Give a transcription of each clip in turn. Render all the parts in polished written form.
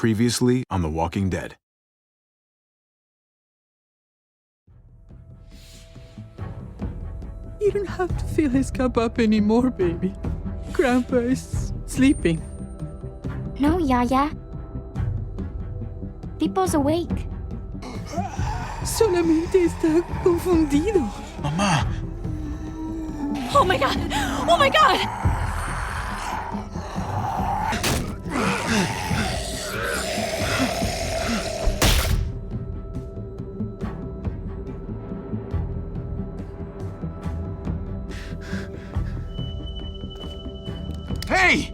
Previously on The Walking Dead. You don't have to fill his cup up anymore, baby. Grandpa is sleeping. No, Yaya. Pipo's awake. Solamente está confundido. Mamá! Oh my god! Oh my god! Hey!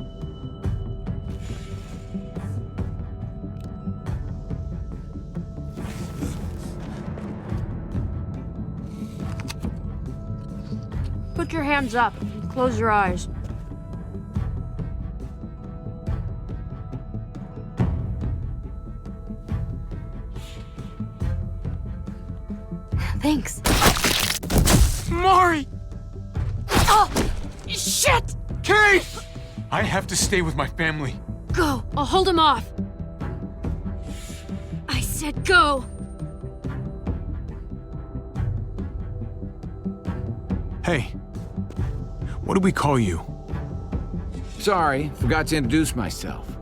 Put your hands up and close your eyes. Thanks. Mari! Oh! Shit! Kate! I have to stay with my family. Go! I'll hold him off. I said go! Hey, what do we call you? Sorry, forgot to introduce myself.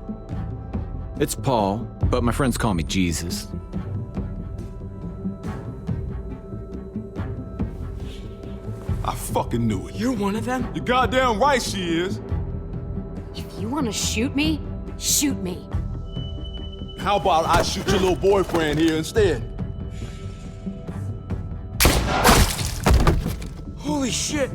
It's Paul, but my friends call me Jesus. I fucking knew it. You're one of them? You're goddamn right she is. If you want to shoot me, shoot me. How about I shoot your little boyfriend here instead? Holy shit!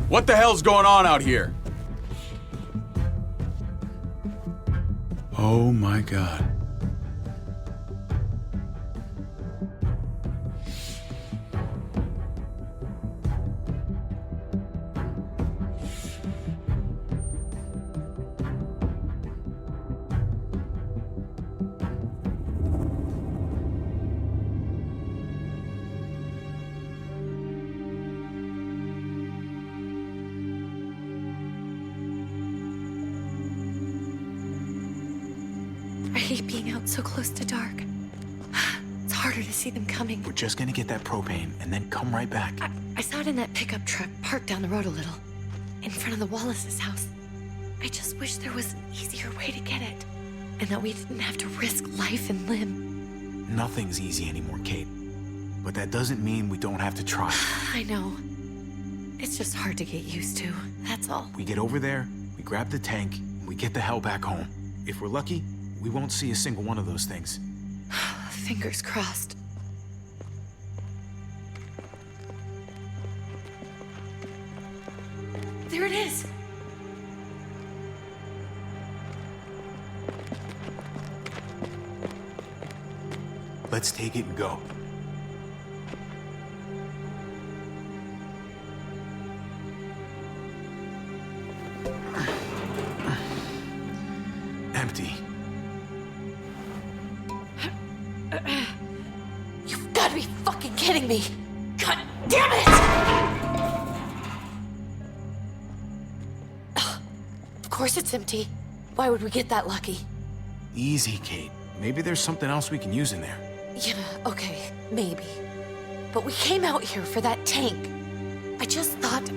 What the hell's going on out here? Oh my God. I hate being out so close to dark. It's harder to see them coming. We're just gonna get that propane and then come right back. I saw it in that pickup truck parked down the road a little, in front of the Wallace's house. I just wish there was an easier way to get it, and that we didn't have to risk life and limb. Nothing's easy anymore, Kate. But that doesn't mean we don't have to try. I know. It's just hard to get used to, that's all. We get over there, we grab the tank, and we get the hell back home. If we're lucky, we won't see a single one of those things. Fingers crossed. There it is! Let's take it and go. Empty. You've got to be fucking kidding me! God damn it! Ugh. Of course it's empty. Why would we get that lucky? Easy, Kate. Maybe there's something else we can use in there. Yeah, okay, maybe. But we came out here for that tank. I just thought,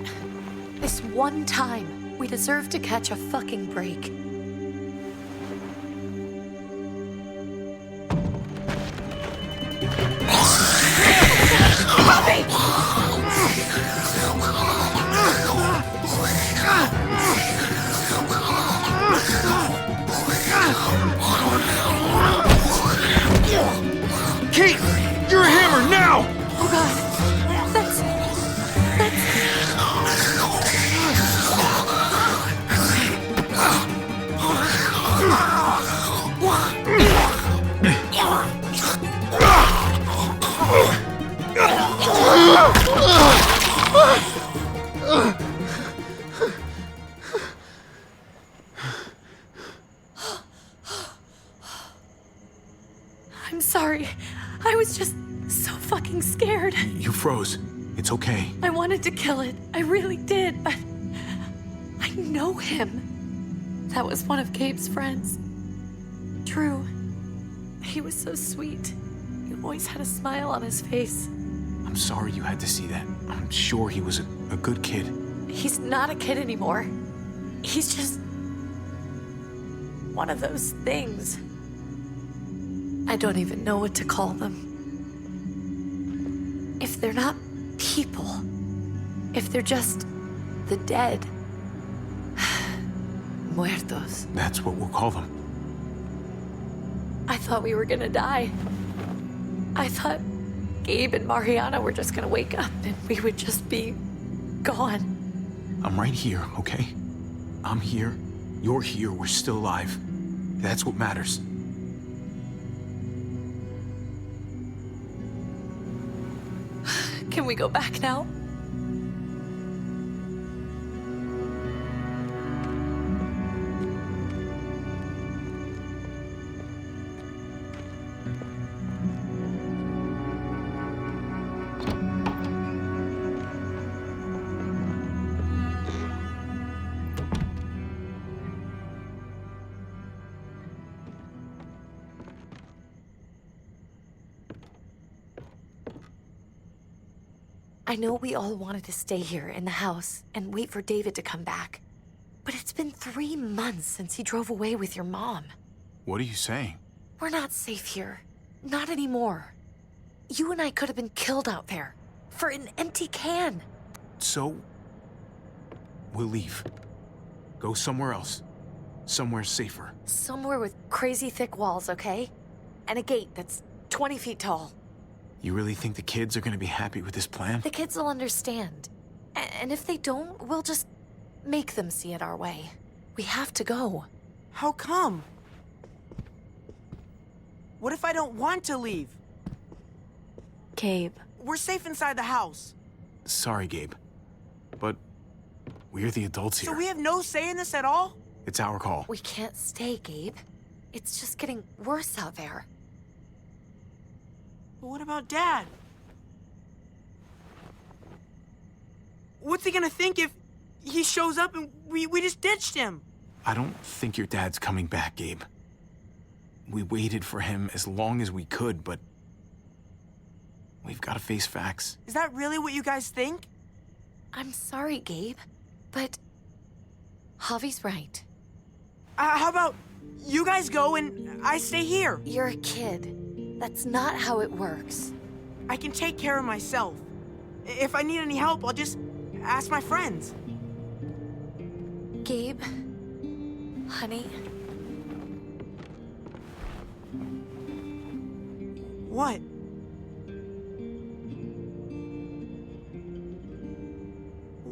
this one time, we deserve to catch a fucking break. Kate! You're a hammer now! Oh god, that's... I'm sorry. I was just froze. It's okay. I wanted to kill it. I really did, but I know him. That was one of Gabe's friends. Drew. He was so sweet. He always had a smile on his face. I'm sorry you had to see that. I'm sure he was a good kid. He's not a kid anymore. He's just one of those things. I don't even know what to call them. If they're not people, if they're just the dead, muertos. That's what we'll call them. I thought we were gonna die. I thought Gabe and Mariana were just gonna wake up and we would just be gone. I'm right here, okay? I'm here. You're here. We're still alive. That's what matters. Can we go back now? I know we all wanted to stay here in the house and wait for David to come back. But it's been 3 months since he drove away with your mom. What are you saying? We're not safe here. Not anymore. You and I could have been killed out there. For an empty can. So, we'll leave. Go somewhere else. Somewhere safer. Somewhere with crazy thick walls, okay? And a gate that's 20 feet tall. You really think the kids are gonna be happy with this plan? The kids will understand. And if they don't, we'll just make them see it our way. We have to go. How come? What if I don't want to leave? Gabe. We're safe inside the house. Sorry, Gabe. But we're the adults here. So we have no say in this at all? It's our call. We can't stay, Gabe. It's just getting worse out there. But what about Dad? What's he gonna think if he shows up and we just ditched him? I don't think your dad's coming back, Gabe. We waited for him as long as we could, but we've got to face facts. Is that really what you guys think? I'm sorry, Gabe, but Javi's right. How about you guys go and I stay here? You're a kid. That's not how it works. I can take care of myself. If I need any help, I'll just ask my friends. Gabe, honey, What?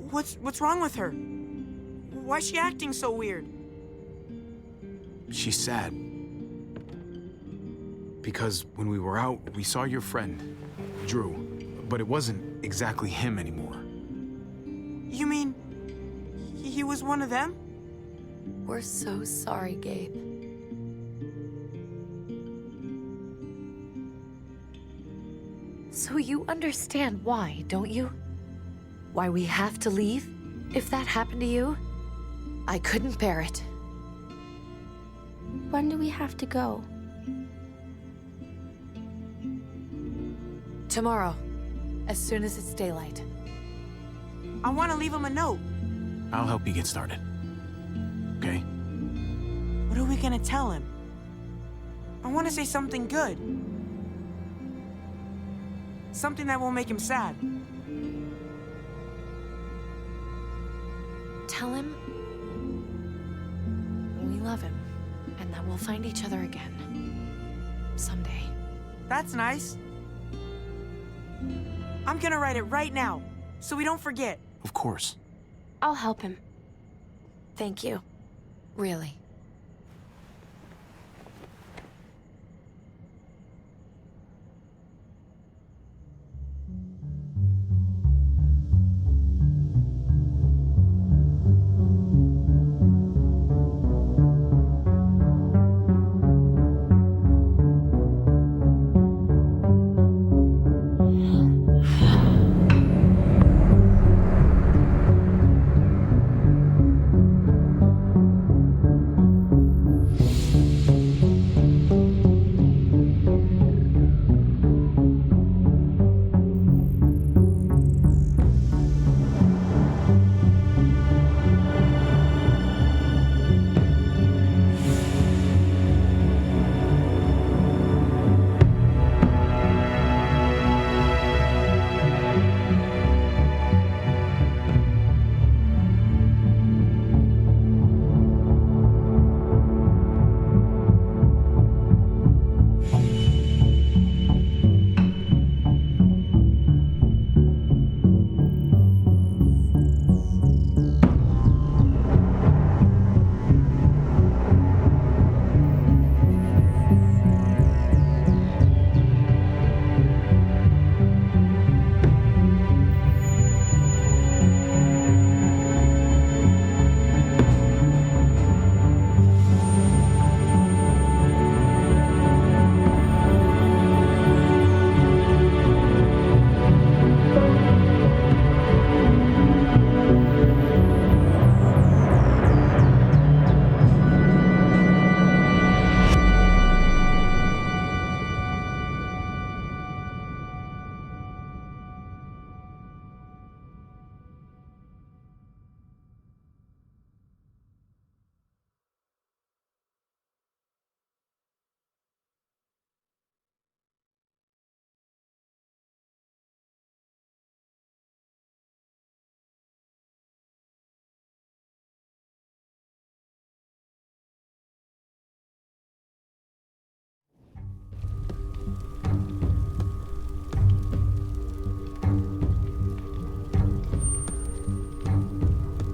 What's wrong with her? Why's she acting so weird? She's sad. Because when we were out, we saw your friend, Drew. But it wasn't exactly him anymore. You mean he was one of them? we're so sorry, Gabe. So you understand why, don't you? Why we have to leave? If that happened to you, I couldn't bear it. When do we have to go? Tomorrow, as soon as it's daylight. I want to leave him a note. I'll help you get started. Okay? What are we gonna tell him? I want to say something good. Something that won't make him sad. Tell him we love him and that we'll find each other again. Someday. That's nice. I'm gonna write it right now, so we don't forget. Of course. I'll help him. Thank you. Really.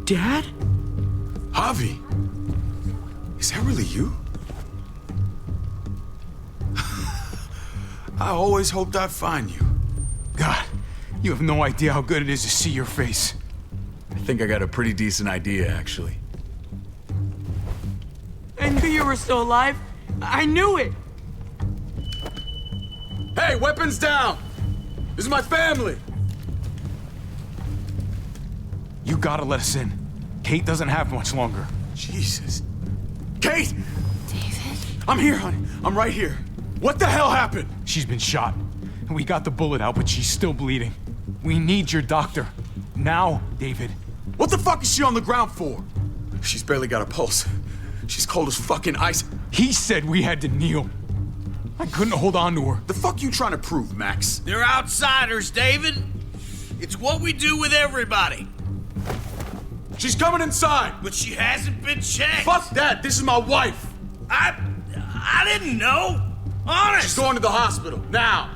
Dad? Javi, is that really you? I always hoped I'd find you. God, you have no idea how good it is to see your face. I think I got a pretty decent idea, actually. I knew you were still alive. I knew it. Hey, weapons down! This is my family! You gotta let us in. Kate doesn't have much longer. Jesus. Kate! David? I'm here, honey. I'm right here. What the hell happened? She's been shot. We got the bullet out, but she's still bleeding. We need your doctor. Now, David. What the fuck is she on the ground for? She's barely got a pulse. She's cold as fucking ice. He said we had to kneel. I couldn't hold on to her. The fuck you trying to prove, Max? They're outsiders, David. It's what we do with everybody. She's coming inside! But she hasn't been checked. Fuck that! This is my wife! I didn't know. Honest. She's going to the hospital, now!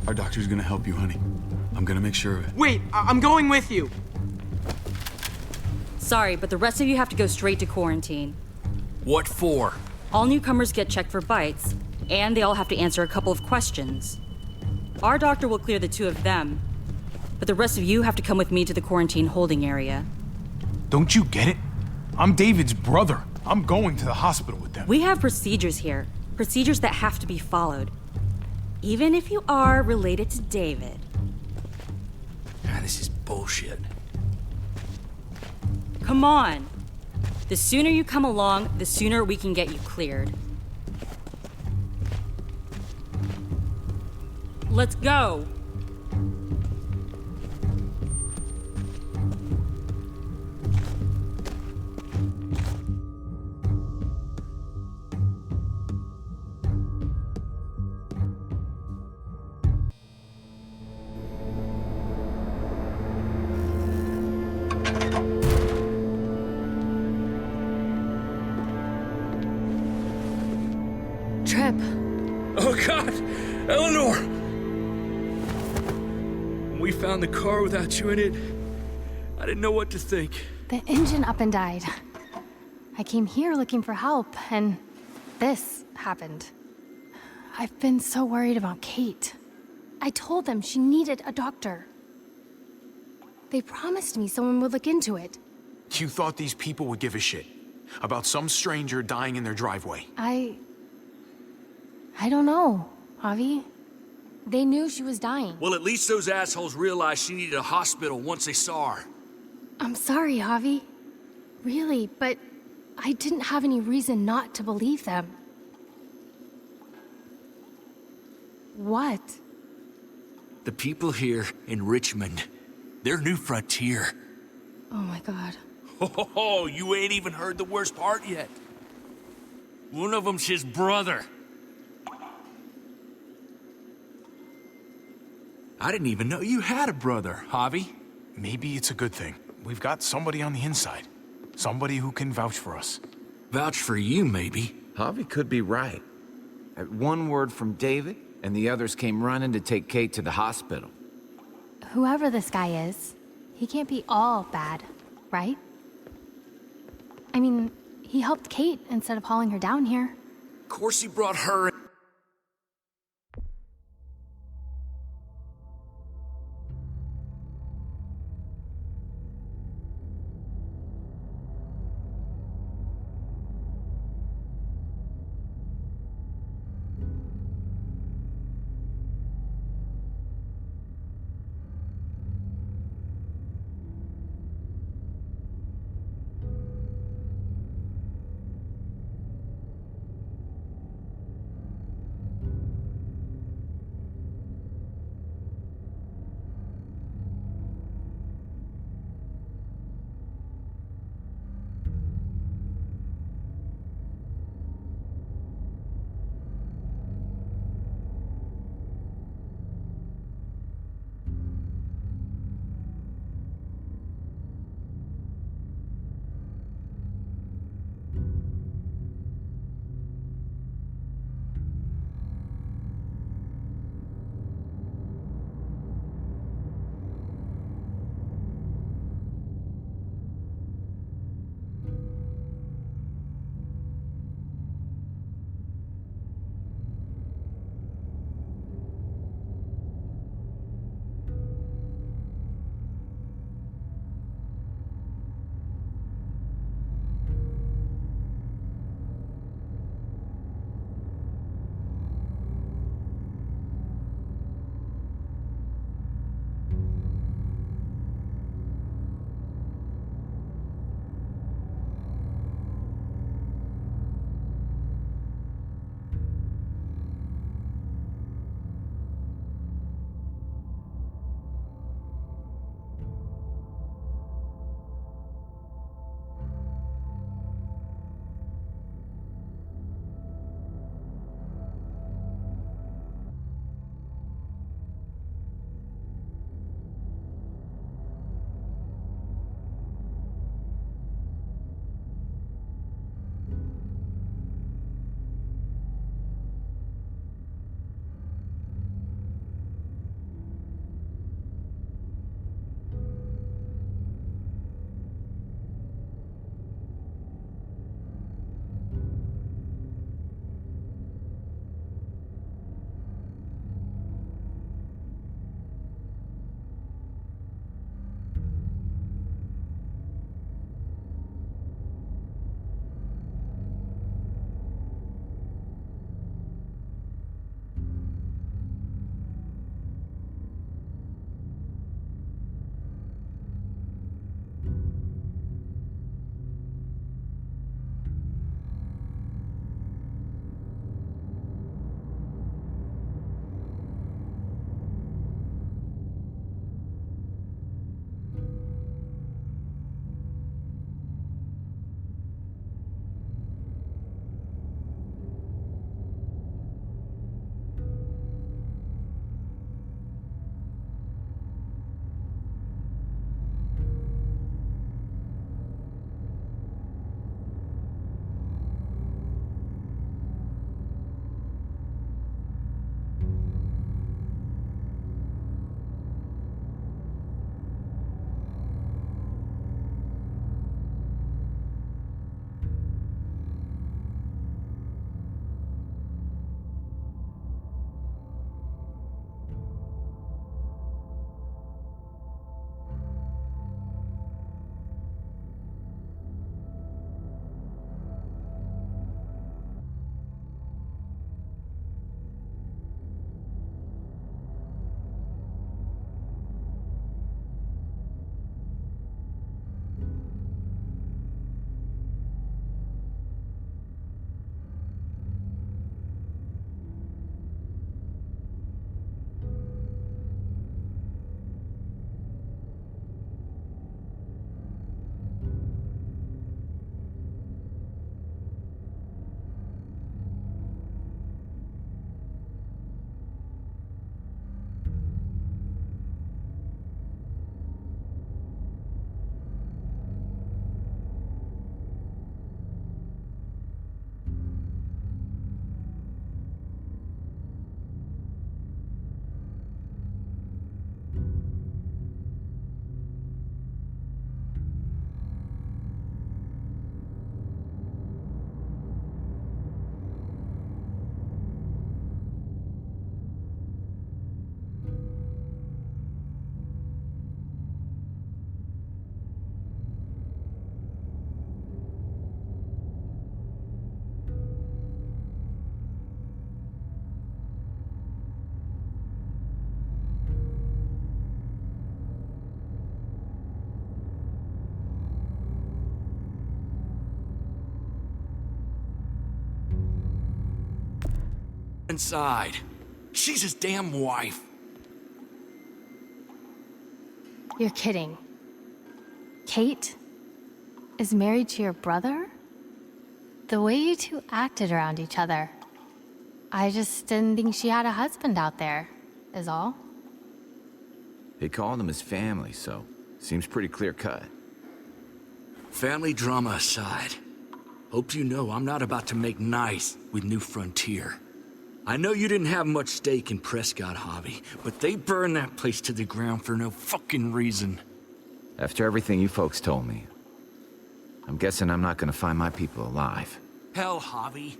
Our doctor's gonna help you, honey. I'm gonna make sure of it. Wait, I'm going with you. Sorry, but the rest of you have to go straight to quarantine. What for? All newcomers get checked for bites, and they all have to answer a couple of questions. Our doctor will clear the two of them, but the rest of you have to come with me to the quarantine holding area. Don't you get it? I'm David's brother. I'm going to the hospital with them. We have procedures here, procedures that have to be followed. Even if you are related to David. God, this is bullshit. Come on. The sooner you come along, the sooner we can get you cleared. Let's go. Trip. Oh, God! Eleanor! When we found the car without you in it, I didn't know what to think. The engine up and died. I came here looking for help, and this happened. I've been so worried about Kate. I told them she needed a doctor. They promised me someone would look into it. You thought these people would give a shit about some stranger dying in their driveway. I don't know, Javi. They knew she was dying. Well, at least those assholes realized she needed a hospital once they saw her. I'm sorry, Javi. Really, but I didn't have any reason not to believe them. What? The people here in Richmond, their new frontier. Oh my God. Oh, you ain't even heard the worst part yet. One of them's his brother. I didn't even know you had a brother, Javi. Maybe it's a good thing. We've got somebody on the inside. Somebody who can vouch for us. Vouch for you, maybe. Javi could be right. At one word from David, and the others came running to take Kate to the hospital. Whoever this guy is, he can't be all bad, right? I mean, he helped Kate instead of hauling her down here. Of course he brought her. inside. She's his damn wife. You're kidding. Kate is married to your brother? The way you two acted around each other. I just didn't think she had a husband out there, is all. They called them his family, so seems pretty clear-cut. Family drama aside, hope you know I'm not about to make nice with New Frontier. I know you didn't have much stake in Prescott, Javi, but they burned that place to the ground for no fucking reason. After everything you folks told me, I'm guessing I'm not gonna find my people alive. Hell, Javi.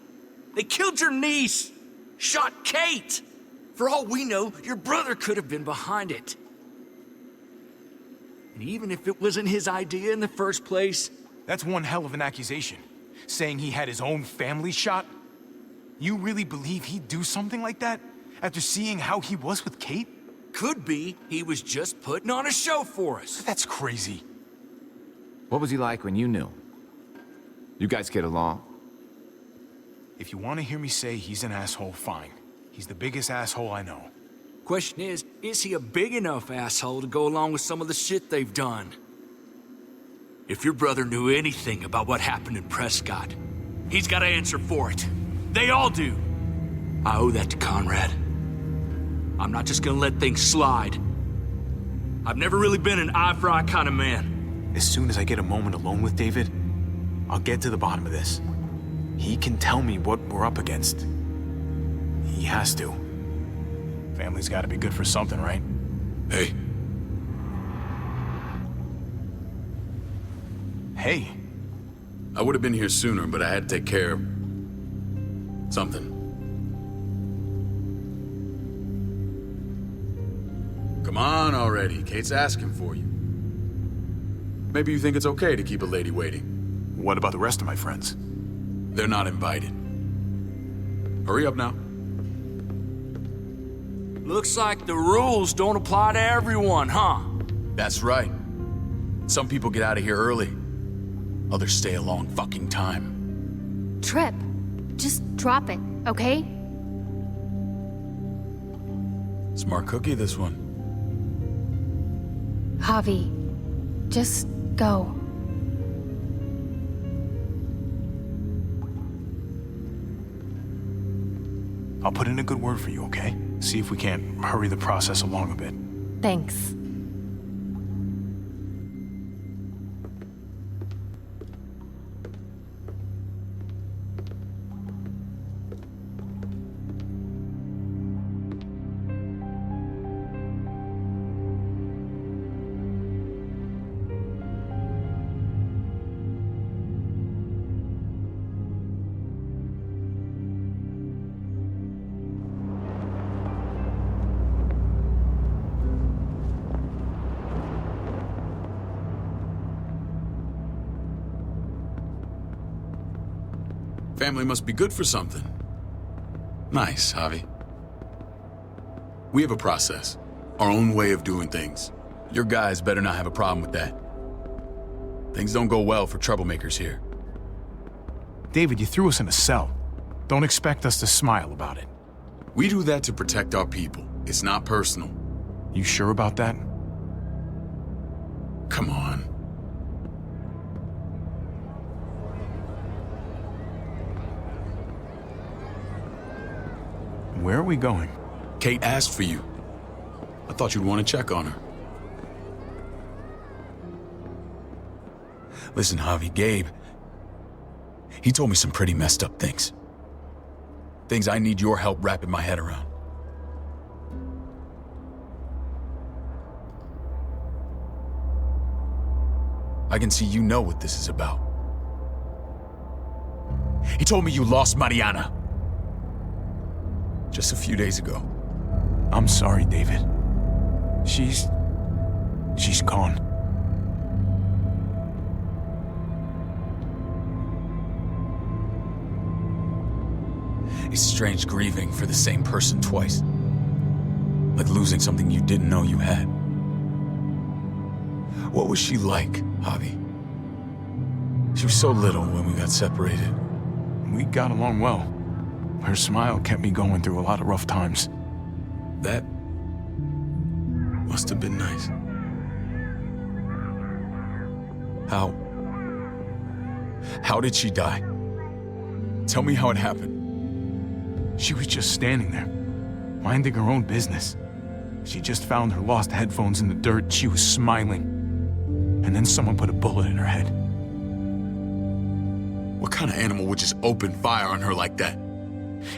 They killed your niece! Shot Kate! For all we know, your brother could have been behind it. And even if it wasn't his idea in the first place... That's one hell of an accusation. Saying he had his own family shot? You really believe he'd do something like that? After seeing how he was with Kate? Could be he was just putting on a show for us. That's crazy. What was he like when you knew? You guys get along? If you want to hear me say he's an asshole, fine. He's the biggest asshole I know. Question is he a big enough asshole to go along with some of the shit they've done? If your brother knew anything about what happened in Prescott, he's got to answer for it. They all do. I owe that to Conrad. I'm not just gonna let things slide. I've never really been an eye-for-eye kind of man. As soon as I get a moment alone with David, I'll get to the bottom of this. He can tell me what we're up against. He has to. Family's gotta be good for something, right? Hey. Hey. I would have been here sooner, but I had to take care of something. Come on already. Kate's asking for you. Maybe you think it's okay to keep a lady waiting. What about the rest of my friends? They're not invited. Hurry up now. Looks like the rules don't apply to everyone, huh? That's right. Some people get out of here early. Others stay a long fucking time. Trip, just drop it, okay? Smart cookie, this one. Javi, just go. I'll put in a good word for you, okay? See if we can't hurry the process along a bit. Thanks. Family must be good for something. Nice, Javi. We have a process, our own way of doing things. Your guys better not have a problem with that. Things don't go well for troublemakers here. David, you threw us in a cell. Don't expect us to smile about it. We do that to protect our people. It's not personal. You sure about that? Come on. Where are we going? Kate asked for you. I thought you'd want to check on her. Listen, Javi, Gabe, he told me some pretty messed up things. Things I need your help wrapping my head around. I can see you know what this is about. He told me you lost Mariana. Just a few days ago. I'm sorry, David. She's gone. It's strange grieving for the same person twice. Like losing something you didn't know you had. What was she like, Javi? She was so little when we got separated. We got along well. Her smile kept me going through a lot of rough times. That must have been nice. How did she die? Tell me how it happened. She was just standing there, minding her own business. She just found her lost headphones in the dirt. She was smiling. And then someone put a bullet in her head. What kind of animal would just open fire on her like that?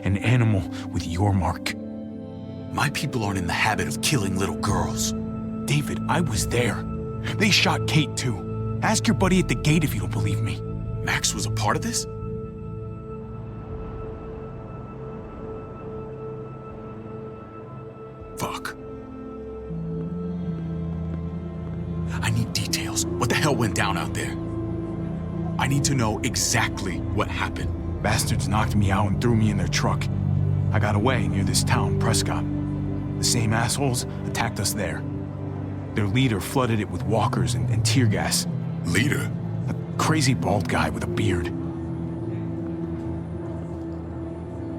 An animal with your mark. My people aren't in the habit of killing little girls. David, I was there. They shot Kate too. Ask your buddy at the gate if you don't believe me. Max was a part of this? Fuck. I need details. What the hell went down out there? I need to know exactly what happened. Bastards knocked me out and threw me in their truck. I got away near this town, Prescott. The same assholes attacked us there. Their leader flooded it with walkers and tear gas. Leader? A crazy bald guy with a beard.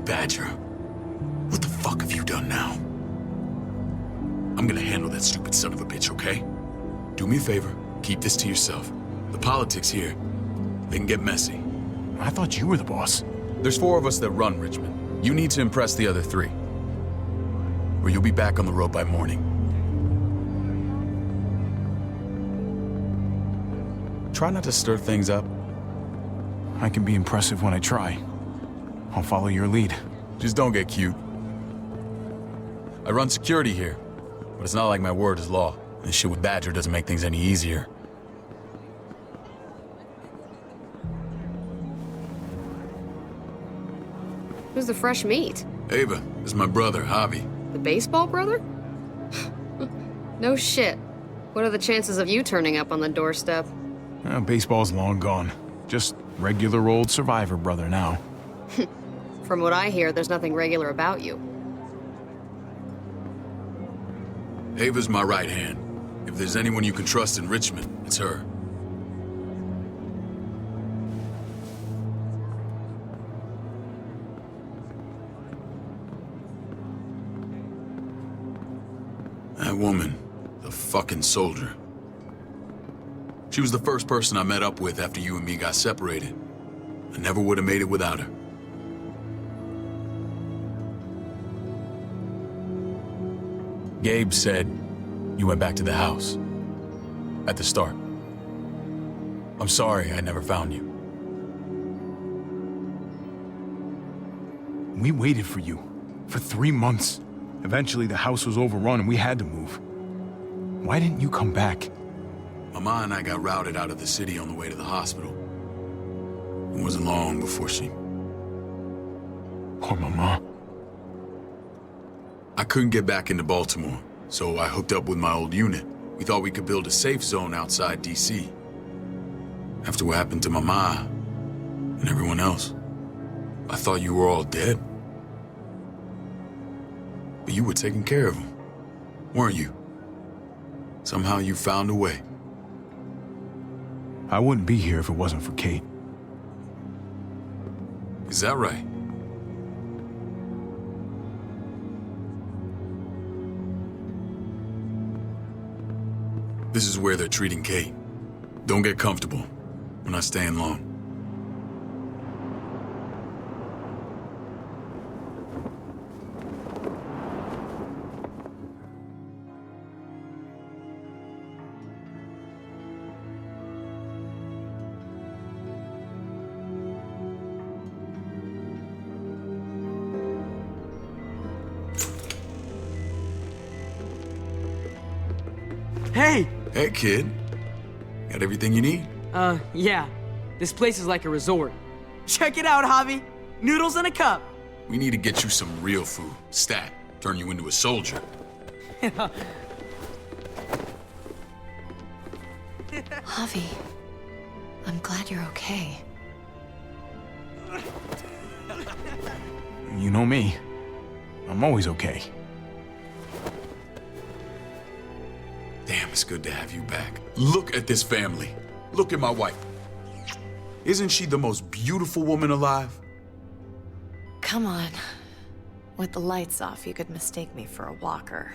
Badger, what the fuck have you done now? I'm gonna handle that stupid son of a bitch, okay? Do me a favor, keep this to yourself. The politics here, they can get messy. I thought you were the boss. There's 4 of us that run Richmond. You need to impress the other 3. Or you'll be back on the road by morning. Try not to stir things up. I can be impressive when I try. I'll follow your lead. Just don't get cute. I run security here, but it's not like my word is law. This shit with Badger doesn't make things any easier. Who's the fresh meat? Ava, this is my brother, Javi. The baseball brother? No shit. What are the chances of you turning up on the doorstep? Baseball's long gone. Just regular old survivor brother now. From what I hear, there's nothing regular about you. Ava's my right hand. If there's anyone you can trust in Richmond, it's her. That woman, the fucking soldier. She was the first person I met up with after you and me got separated. I never would have made it without her. Gabe said you went back to the house. At the start. I'm sorry I never found you. We waited for you. For 3 months. Eventually the house was overrun and we had to move. Why didn't you come back? Mama and I got routed out of the city on the way to the hospital. It wasn't long before she... Poor Mama. I couldn't get back into Baltimore, so I hooked up with my old unit. We thought we could build a safe zone outside D.C. After what happened to Mama and everyone else, I thought you were all dead. But you were taking care of them, weren't you? Somehow you found a way. I wouldn't be here if it wasn't for Kate. Is that right? This is where they're treating Kate. Don't get comfortable. We're not staying long. Hey! Hey, kid. Got everything you need? Yeah. This place is like a resort. Check it out, Javi. Noodles in a cup. We need to get you some real food. Stat. Turn you into a soldier. Javi, I'm glad you're okay. You know me. I'm always okay. Damn, it's good to have you back. Look at this family. Look at my wife. Isn't she the most beautiful woman alive? come on. With the lights off, you could mistake me for a walker.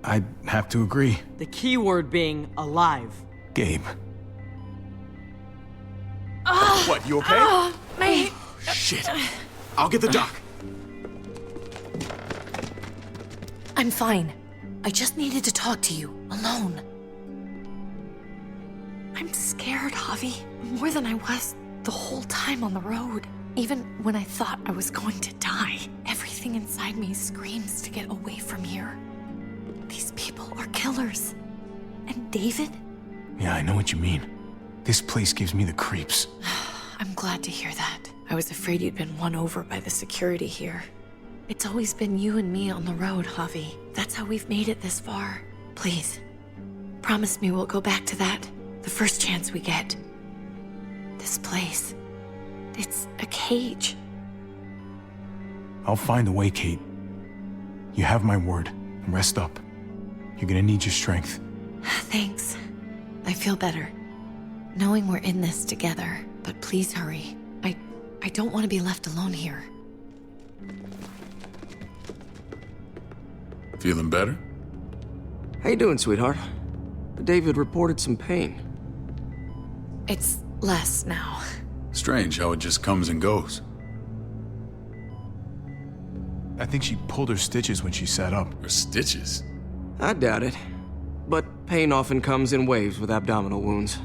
I'd have to agree. The key word being alive. Gabe. What, you okay? My... Shit. I'll get the doc. I'm fine. I just needed to talk to you, alone. I'm scared, Javi. More than I was the whole time on the road. Even when I thought I was going to die, everything inside me screams to get away from here. These people are killers. And David? Yeah, I know what you mean. This place gives me the creeps. I'm glad to hear that. I was afraid you'd been won over by the security here. It's always been you and me on the road, Javi. That's how we've made it this far. Please, promise me we'll go back to that the first chance we get. This place, it's a cage. I'll find a way, Kate. You have my word. Rest up. You're gonna need your strength. Thanks. I feel better. Knowing we're in this together, but please hurry. I don't want to be left alone here. Feeling better? How you doing, sweetheart? David reported some pain. It's less now. Strange how it just comes and goes. I think she pulled her stitches when she sat up. Her stitches? I doubt it. But pain often comes in waves with abdominal wounds.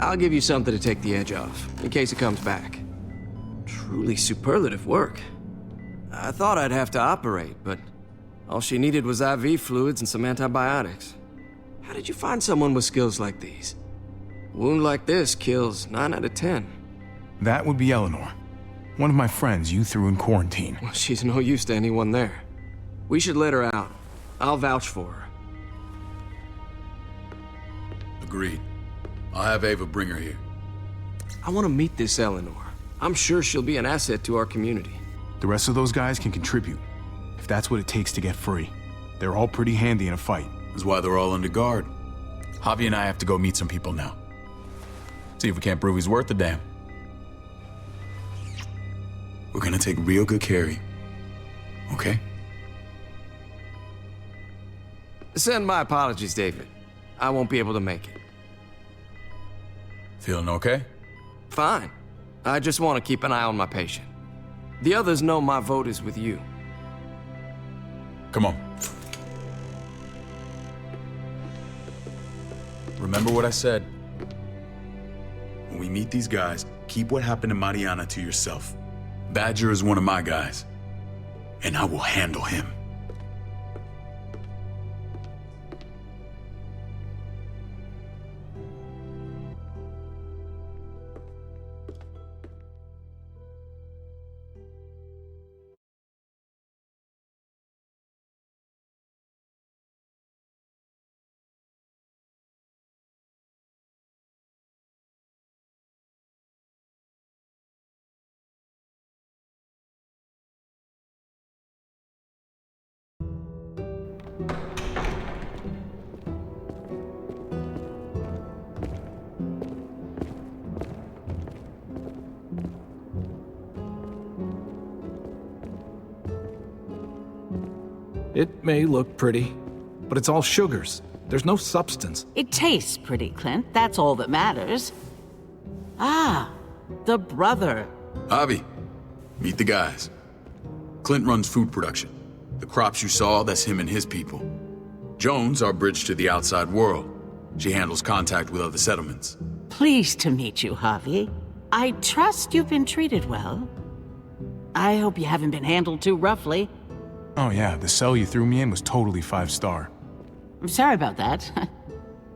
I'll give you something to take the edge off, in case it comes back. Truly superlative work. I thought I'd have to operate, but all she needed was IV fluids and some antibiotics. How did you find someone with skills like these? A wound like this kills 9 out of 10. That would be Eleanor. One of my friends you threw in quarantine. Well, she's no use to anyone there. We should let her out. I'll vouch for her. Agreed. I'll have Ava bring her here. I want to meet this Eleanor. I'm sure she'll be an asset to our community. The rest of those guys can contribute, if that's what it takes to get free. They're all pretty handy in a fight. That's why they're all under guard. Javi and I have to go meet some people now. See if we can't prove he's worth the damn. We're gonna take real good care of you. Okay? Send my apologies, David. I won't be able to make it. Feeling okay? Fine. I just want to keep an eye on my patient. The others know my vote is with you. Come on. Remember what I said. When we meet these guys, keep what happened to Mariana to yourself. Badger is one of my guys, and I will handle him. It may look pretty, but it's all sugars. There's no substance. It tastes pretty, Clint. That's all that matters. Ah, the brother. Javi, meet the guys. Clint runs food production. The crops you saw, that's him and his people. Jones, our bridge to the outside world. She handles contact with other settlements. Pleased to meet you, Javi. I trust you've been treated well. I hope you haven't been handled too roughly. Oh yeah, the cell you threw me in was totally 5-star. I'm sorry about that.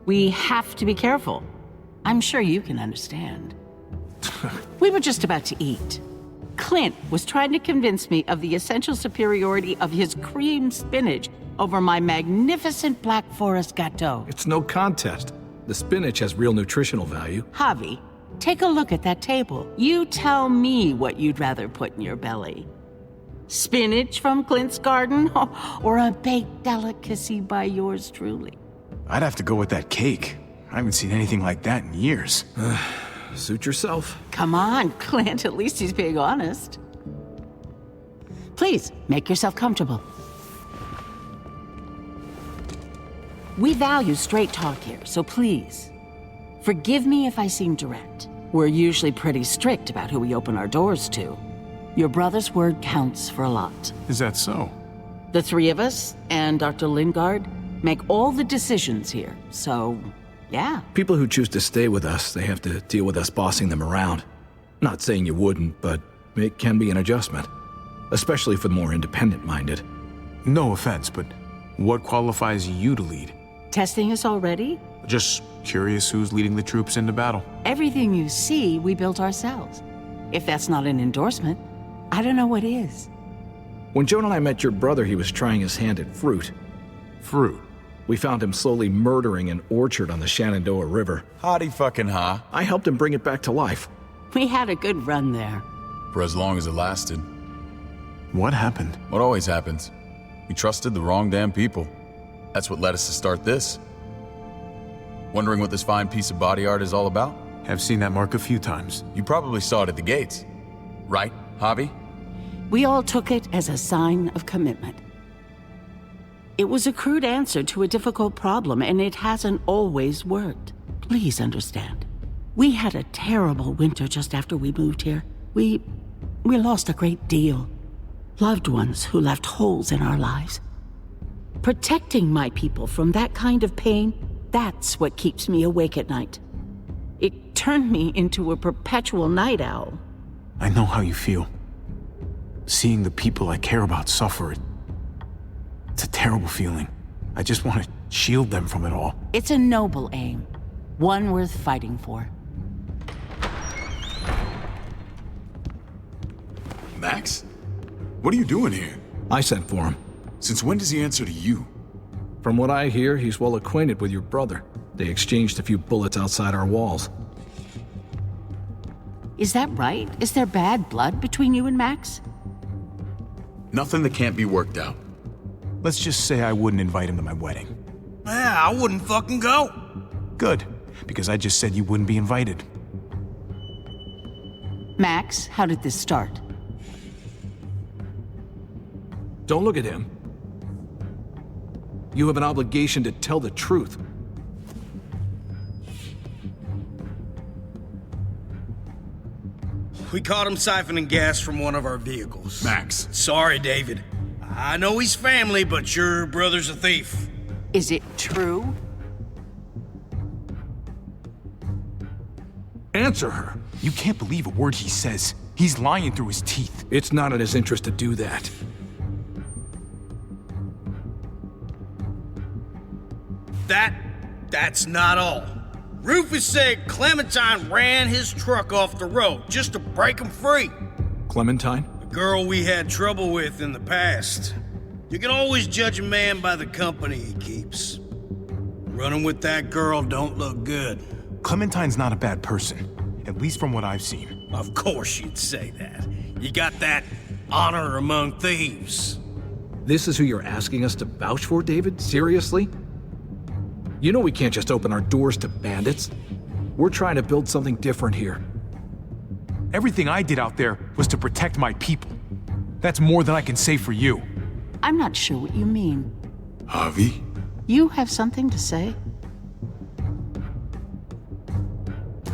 We have to be careful. I'm sure you can understand. We were just about to eat. Clint was trying to convince me of the essential superiority of his cream spinach over my magnificent Black Forest gâteau. It's no contest. The spinach has real nutritional value. Javi, take a look at that table. You tell me what you'd rather put in your belly. Spinach from Clint's garden, or a baked delicacy by yours truly? I'd have to go with that cake. I haven't seen anything like that in years. Suit yourself. Come on, Clint. At least he's being honest. Please, make yourself comfortable. We value straight talk here, so please, forgive me if I seem direct. We're usually pretty strict about who we open our doors to. Your brother's word counts for a lot. Is that so? The three of us and Dr. Lingard make all the decisions here, so yeah. People who choose to stay with us, they have to deal with us bossing them around. Not saying you wouldn't, but it can be an adjustment. Especially for the more independent-minded. No offense, but what qualifies you to lead? Testing us already? Just curious who's leading the troops into battle. Everything you see, we built ourselves. If that's not an endorsement, I don't know what is. When Joan and I met your brother, he was trying his hand at fruit. Fruit? We found him slowly murdering an orchard on the Shenandoah River. Howdy fucking ha. I helped him bring it back to life. We had a good run there. For as long as it lasted. What happened? What always happens. We trusted the wrong damn people. That's what led us to start this. Wondering what this fine piece of body art is all about? Have seen that mark a few times. You probably saw it at the gates. Right, Javi? We all took it as a sign of commitment. It was a crude answer to a difficult problem, and it hasn't always worked. Please understand. We had a terrible winter just after we moved here. We lost a great deal. Loved ones who left holes in our lives. Protecting my people from that kind of pain, that's what keeps me awake at night. It turned me into a perpetual night owl. I know how you feel. Seeing the people I care about suffer, it's a terrible feeling. I just want to shield them from it all. It's a noble aim, one worth fighting for. Max? What are you doing here? I sent for him. Since when does he answer to you? From what I hear, he's well acquainted with your brother. They exchanged a few bullets outside our walls. Is that right? Is there bad blood between you and Max? Nothing that can't be worked out. Let's just say I wouldn't invite him to my wedding. Yeah, I wouldn't fucking go. Good, because I just said you wouldn't be invited. Max, how did this start? Don't look at him. You have an obligation to tell the truth. We caught him siphoning gas from one of our vehicles. Max. Sorry, David. I know he's family, but your brother's a thief. Is it true? Answer her. You can't believe a word he says. He's lying through his teeth. It's not in his interest to do that. That's not all. Rufus said Clementine ran his truck off the road just to break him free. Clementine? The girl we had trouble with in the past. You can always judge a man by the company he keeps. Running with that girl don't look good. Clementine's not a bad person, at least from what I've seen. Of course you'd say that. You got that honor among thieves. This is who you're asking us to vouch for, David? Seriously? You know we can't just open our doors to bandits. We're trying to build something different here. Everything I did out there was to protect my people. That's more than I can say for you. I'm not sure what you mean. Javi? You have something to say?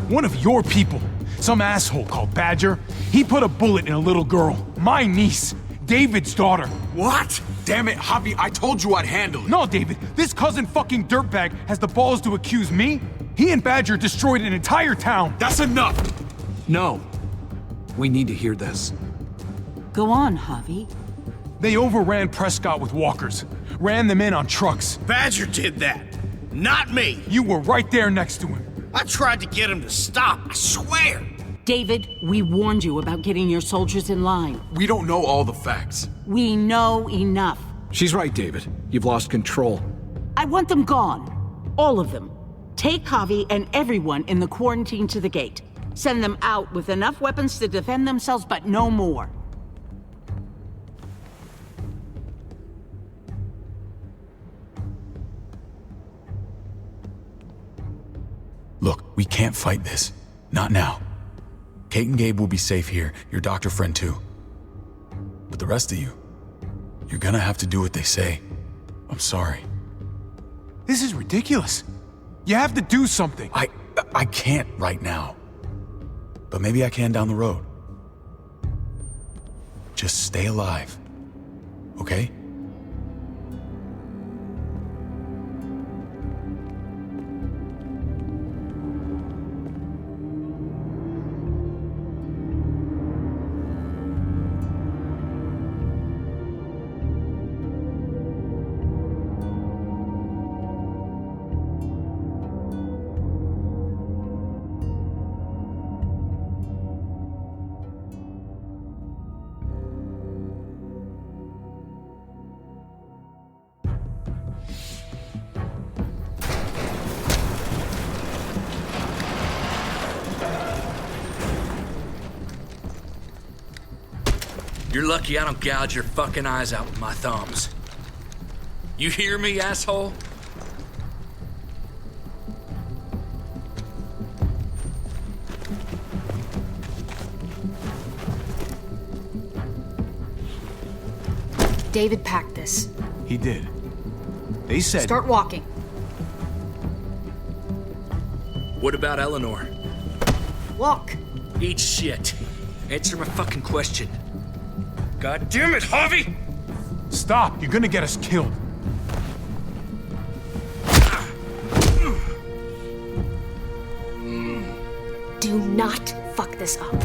One of your people, some asshole called Badger, he put a bullet in a little girl, my niece, David's daughter. What? Damn it, Javi, I told you I'd handle it. No, David, this cousin fucking dirtbag has the balls to accuse me? He and Badger destroyed an entire town. That's enough! No. We need to hear this. Go on, Javi. They overran Prescott with walkers, ran them in on trucks. Badger did that, not me. You were right there next to him. I tried to get him to stop, I swear. David, we warned you about getting your soldiers in line. We don't know all the facts. We know enough. She's right, David. You've lost control. I want them gone. All of them. Take Javi and everyone in the quarantine to the gate. Send them out with enough weapons to defend themselves, but no more. Look, we can't fight this. Not now. Kate and Gabe will be safe here, your doctor friend too. But the rest of you, you're gonna have to do what they say. I'm sorry. This is ridiculous. You have to do something. I can't right now. But maybe I can down the road. Just stay alive, okay? You're lucky I don't gouge your fucking eyes out with my thumbs. You hear me, asshole? David packed this. He did. They said... Start walking. What about Eleanor? Walk. Eat shit. Answer my fucking question. God damn it, Javi! Stop! You're gonna get us killed. Do not fuck this up.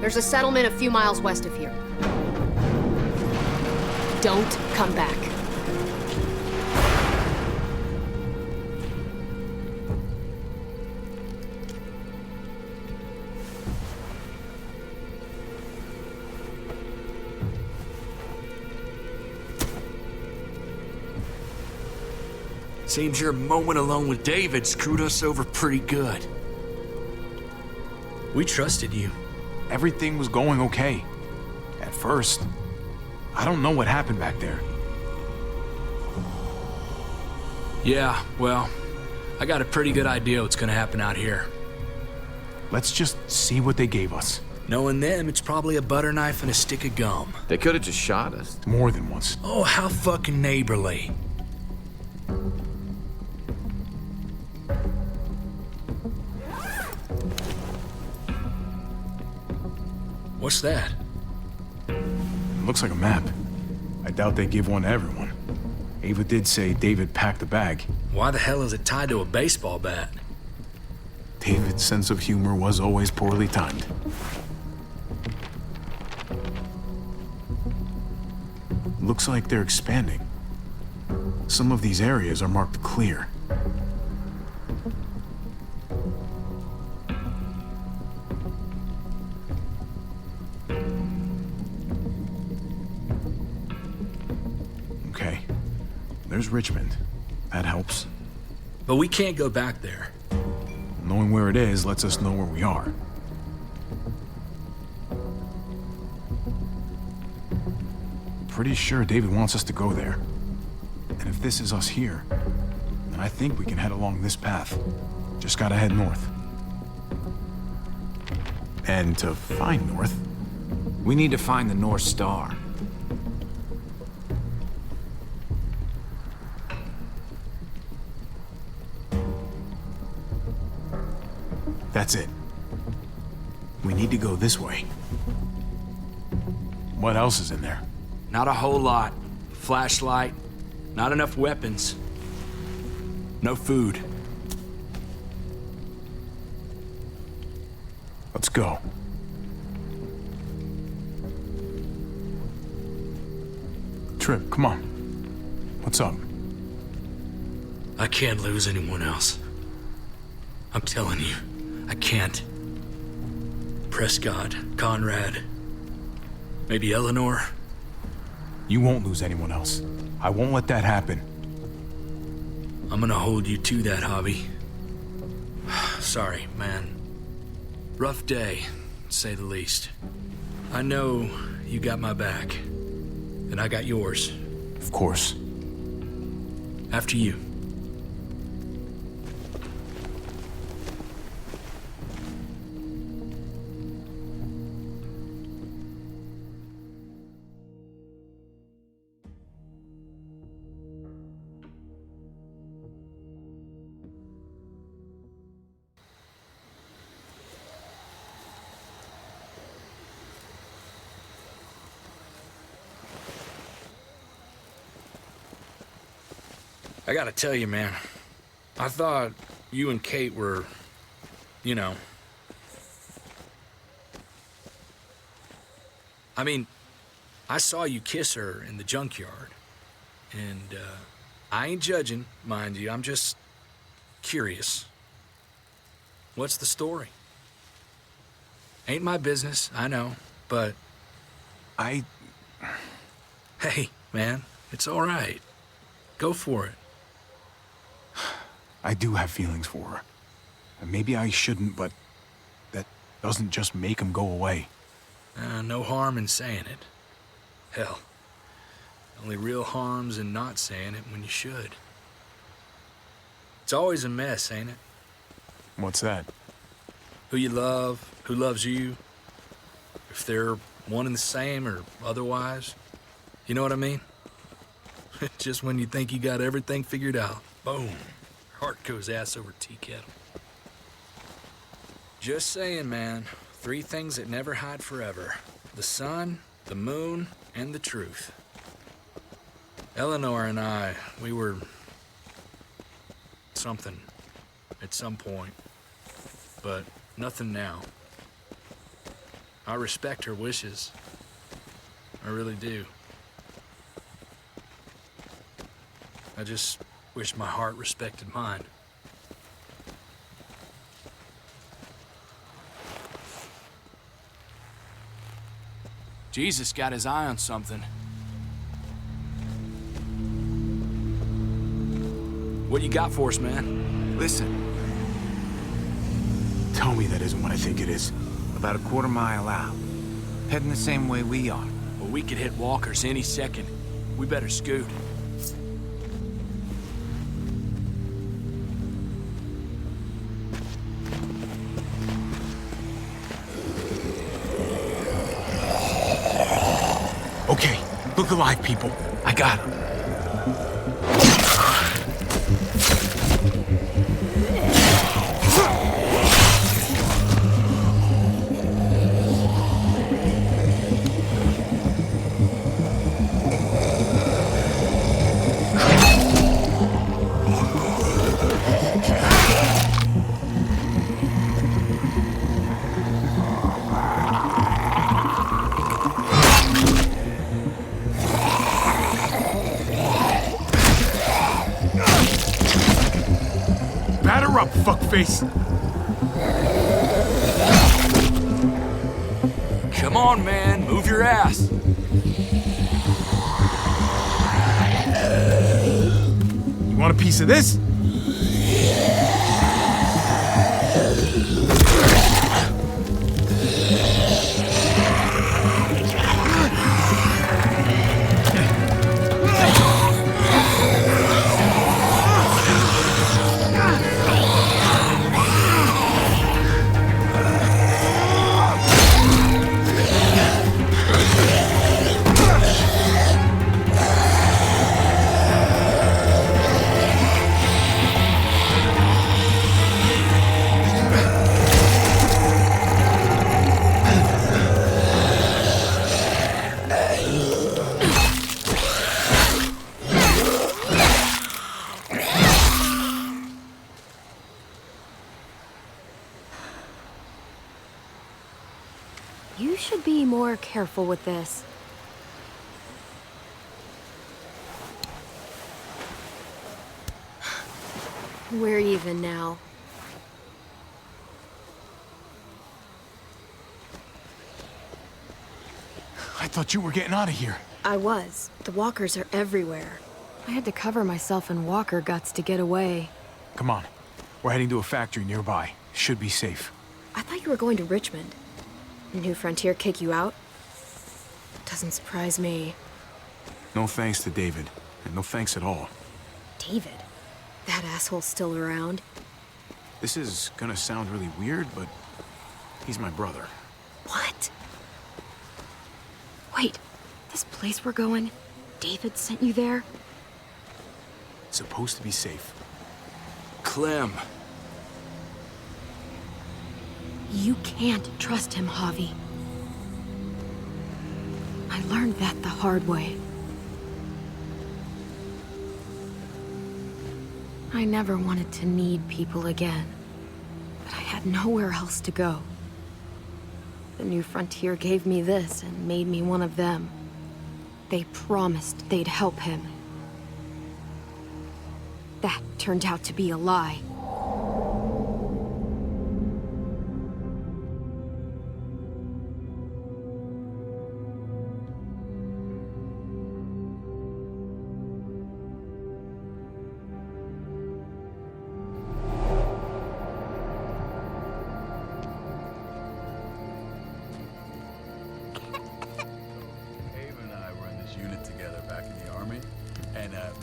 There's a settlement a few miles west of here. Don't come back. Seems your moment alone with David screwed us over pretty good. We trusted you. Everything was going okay. At first. I don't know what happened back there. Yeah, well, I got a pretty good idea what's gonna happen out here. Let's just see what they gave us. Knowing them, it's probably a butter knife and a stick of gum. They could have just shot us. More than once. Oh, how fucking neighborly. What's that? Looks like a map. I doubt they give one to everyone. Ava did say David packed the bag. Why the hell is it tied to a baseball bat? David's sense of humor was always poorly timed. Looks like they're expanding. Some of these areas are marked clear. Okay. There's Richmond. That helps. But we can't go back there. Knowing where it is lets us know where we are. Pretty sure David wants us to go there. And if this is us here, then I think we can head along this path. Just gotta head north. And to find north... We need to find the North Star. That's it. We need to go this way. What else is in there? Not a whole lot. Flashlight, not enough weapons. No food. Let's go. Trip, come on. What's up? I can't lose anyone else. I'm telling you, I can't. Prescott, Conrad, maybe Eleanor. You won't lose anyone else. I won't let that happen. I'm gonna hold you to that, Javi. Sorry, man. Rough day, to say the least. I know you got my back, and I got yours. Of course. After you. I gotta tell you, man. I thought you and Kate were, you know... I mean, I saw you kiss her in the junkyard. And, I ain't judging, mind you. I'm just curious. What's the story? Ain't my business, I know, but... Hey, man, it's all right. Go for it. I do have feelings for her. And maybe I shouldn't, but that doesn't just make them go away. No harm in saying it. Hell, only real harm's in not saying it when you should. It's always a mess, ain't it? What's that? Who you love, who loves you, if they're one and the same or otherwise. You know what I mean? Just when you think you got everything figured out, boom, heart goes ass over tea kettle. Just saying, man. 3 things that never hide forever. The sun, the moon, and the truth. Eleanor and I, we were... something at some point. But nothing now. I respect her wishes. I really do. I just wish my heart respected mine. Jesus got his eye on something. What you got for us, man? Listen. Tell me that isn't what I think it is. About a quarter mile out. Heading the same way we are. Well, we could hit walkers any second. We better scoot. Okay, look alive, people. I got him. Batter up, fuckface! Come on, man. Move your ass. You want a piece of this? You should be more careful with this. We're even now. I thought you were getting out of here. I was. The walkers are everywhere. I had to cover myself in walker guts to get away. Come on. We're heading to a factory nearby. Should be safe. I thought you were going to Richmond. New Frontier kick you out? Doesn't surprise me. No thanks to David. And no thanks at all. David? That asshole's still around? This is gonna sound really weird, but he's my brother. What? Wait, this place we're going, David sent you there? It's supposed to be safe. Clem. You can't trust him, Javi. I learned that the hard way. I never wanted to need people again, but I had nowhere else to go. The New Frontier gave me this and made me one of them. They promised they'd help him. That turned out to be a lie.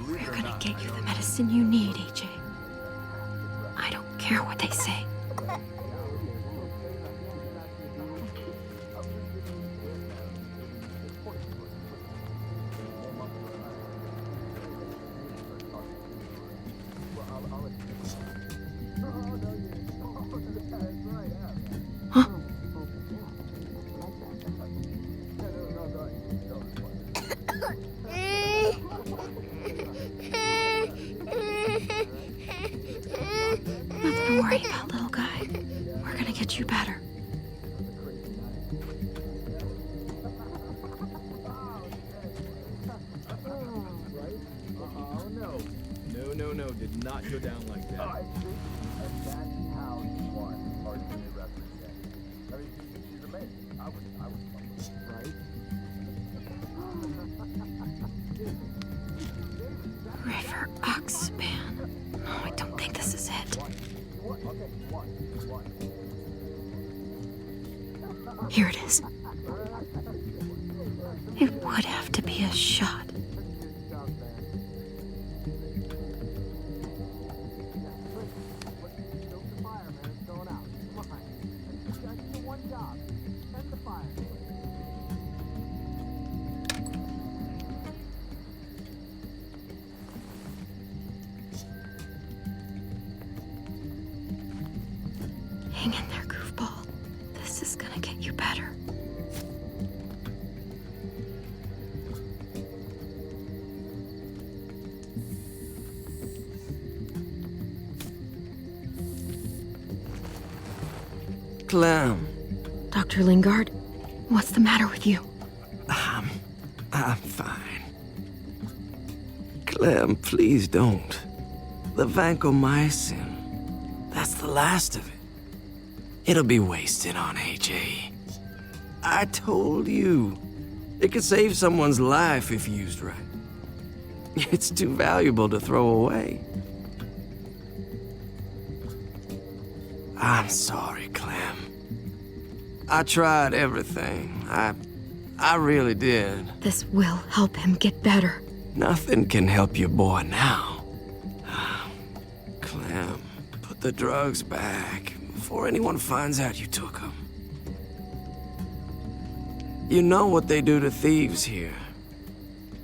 We're gonna get you the medicine you need, AJ. I don't care what they say. Nothing to worry about, little guy. We're gonna get you better. No, did not go down like that. River Oxpan. No, I don't think this is it. Here it is. It would have to be a shot. Hang in there, goofball. This is gonna get you better. Clem. Dr. Lingard, what's the matter with you? I'm fine. Clem, please don't. The vancomycin, that's the last of it. It'll be wasted on AJ. I told you, it could save someone's life if used right. It's too valuable to throw away. I'm sorry, Clem. I tried everything. I really did. This will help him get better. Nothing can help your boy now. Clem, put the drugs back before anyone finds out you took them. You know what they do to thieves here.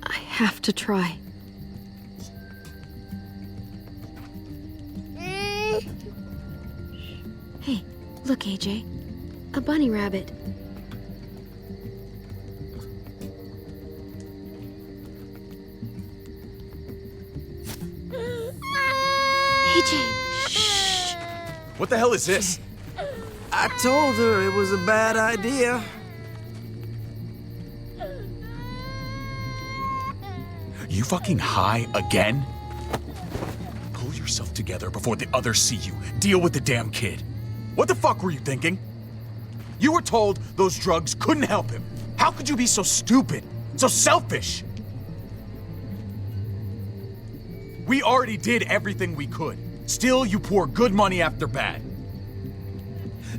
I have to try. Hey, look, AJ. A bunny rabbit. AJ, shh. What the hell is this? I told her it was a bad idea. You fucking high again? Pull yourself together before the others see you. Deal with the damn kid. What the fuck were you thinking? You were told those drugs couldn't help him. How could you be so stupid? So selfish? We already did everything we could. Still, you pour good money after bad.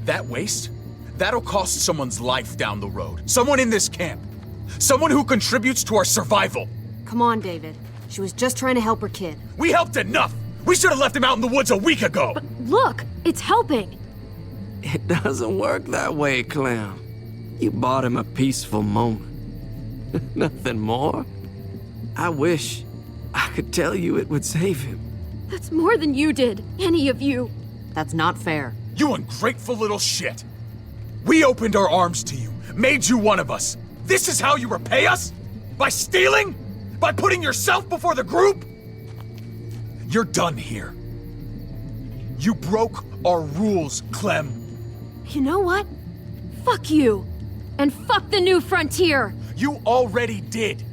That waste? That'll cost someone's life down the road. Someone in this camp. Someone who contributes to our survival. Come on, David. She was just trying to help her kid. We helped enough! We should have left him out in the woods a week ago! But look! It's helping! It doesn't work that way, Clem. You bought him a peaceful moment. Nothing more. I wish I could tell you it would save him. That's more than you did, any of you. That's not fair. You ungrateful little shit! We opened our arms to you, made you one of us. This is how you repay us? By stealing? By putting yourself before the group? You're done here. You broke our rules, Clem. You know what? Fuck you. And fuck the New Frontier. You already did.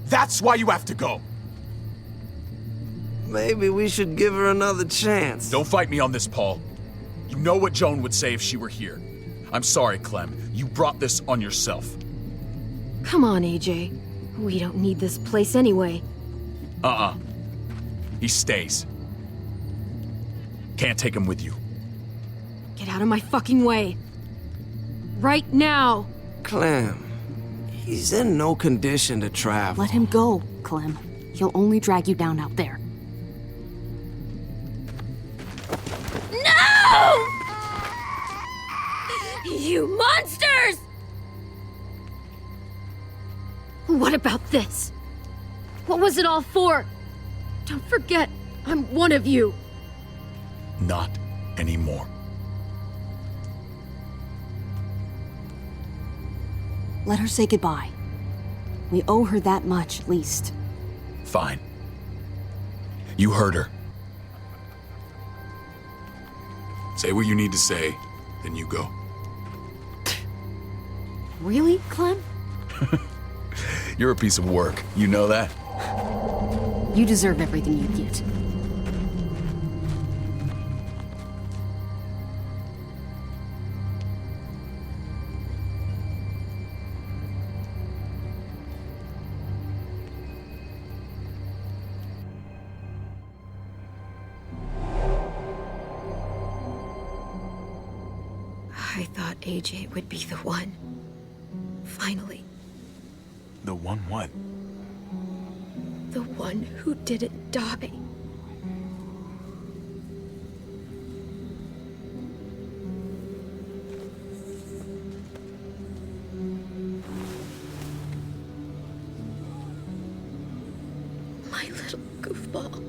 That's why you have to go. Maybe we should give her another chance. Don't fight me on this, Paul. You know what Joan would say if she were here. I'm sorry, Clem. You brought this on yourself. Come on, AJ. We don't need this place anyway. He stays. Can't take him with you. Get out of my fucking way. Right now. Clem, he's in no condition to travel. Let him go, Clem. He'll only drag you down out there. No! You monsters! What about this? What was it all for? Don't forget, I'm one of you. Not anymore. Let her say goodbye. We owe her that much, at least. Fine. You heard her. Say what you need to say, then you go. Really, Clem? You're a piece of work. You know that? You deserve everything you get. I thought AJ would be the one. Finally. The one what? The one who didn't die. My little goofball.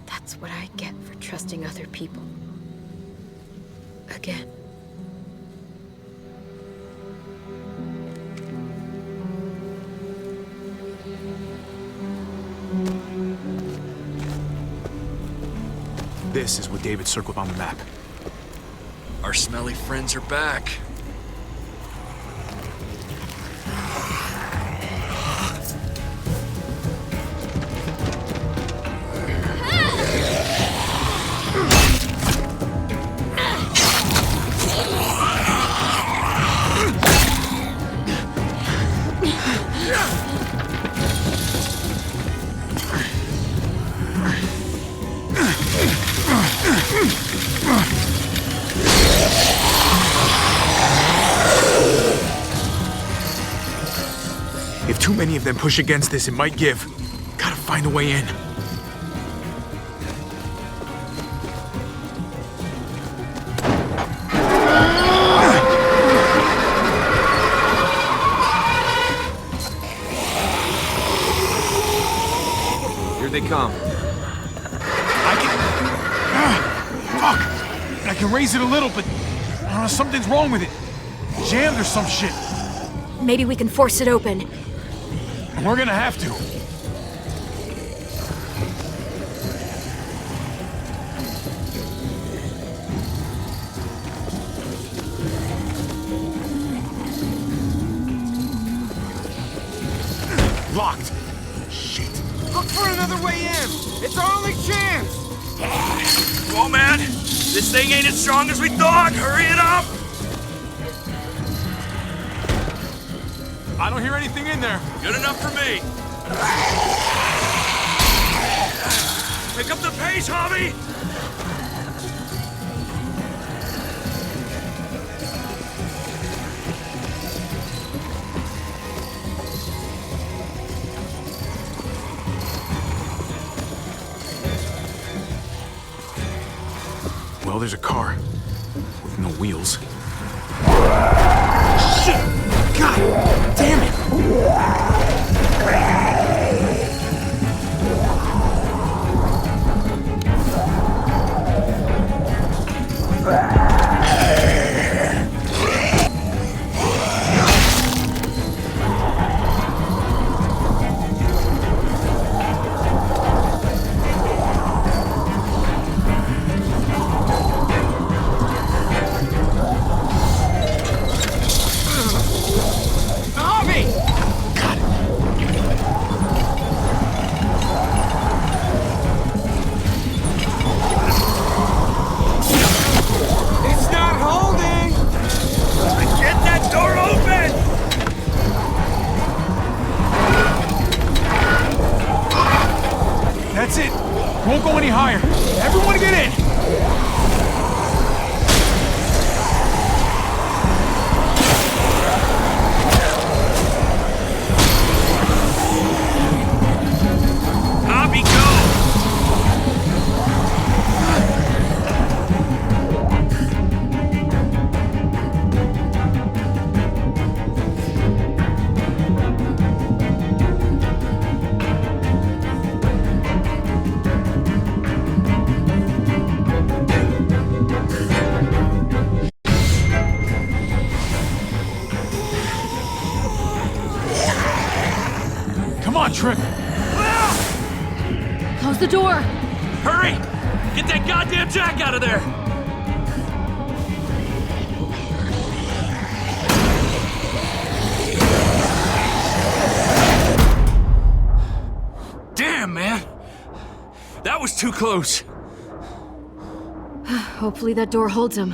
That's what I get for trusting other people. Again. This is what David circled on the map. Our smelly friends are back. If too many of them push against this, it might give. Gotta find a way in. Here they come. Fuck! I can raise it a little, but something's wrong with it. Jammed or some shit. Maybe we can force it open. We're gonna have to. Locked. Shit. Look for another way in. It's our only chance. Come on, man. This thing ain't as strong as we thought. Hurry it up. I don't hear anything in there. Good enough for me. Pick up the pace, Javi. Well, there's a car with no wheels. Shit! God damn it! Won't go any higher. Everyone get in! Abby, go! Come on, Tripp! Close the door! Hurry! Get that goddamn Jack out of there! Damn, man! That was too close. Hopefully that door holds him.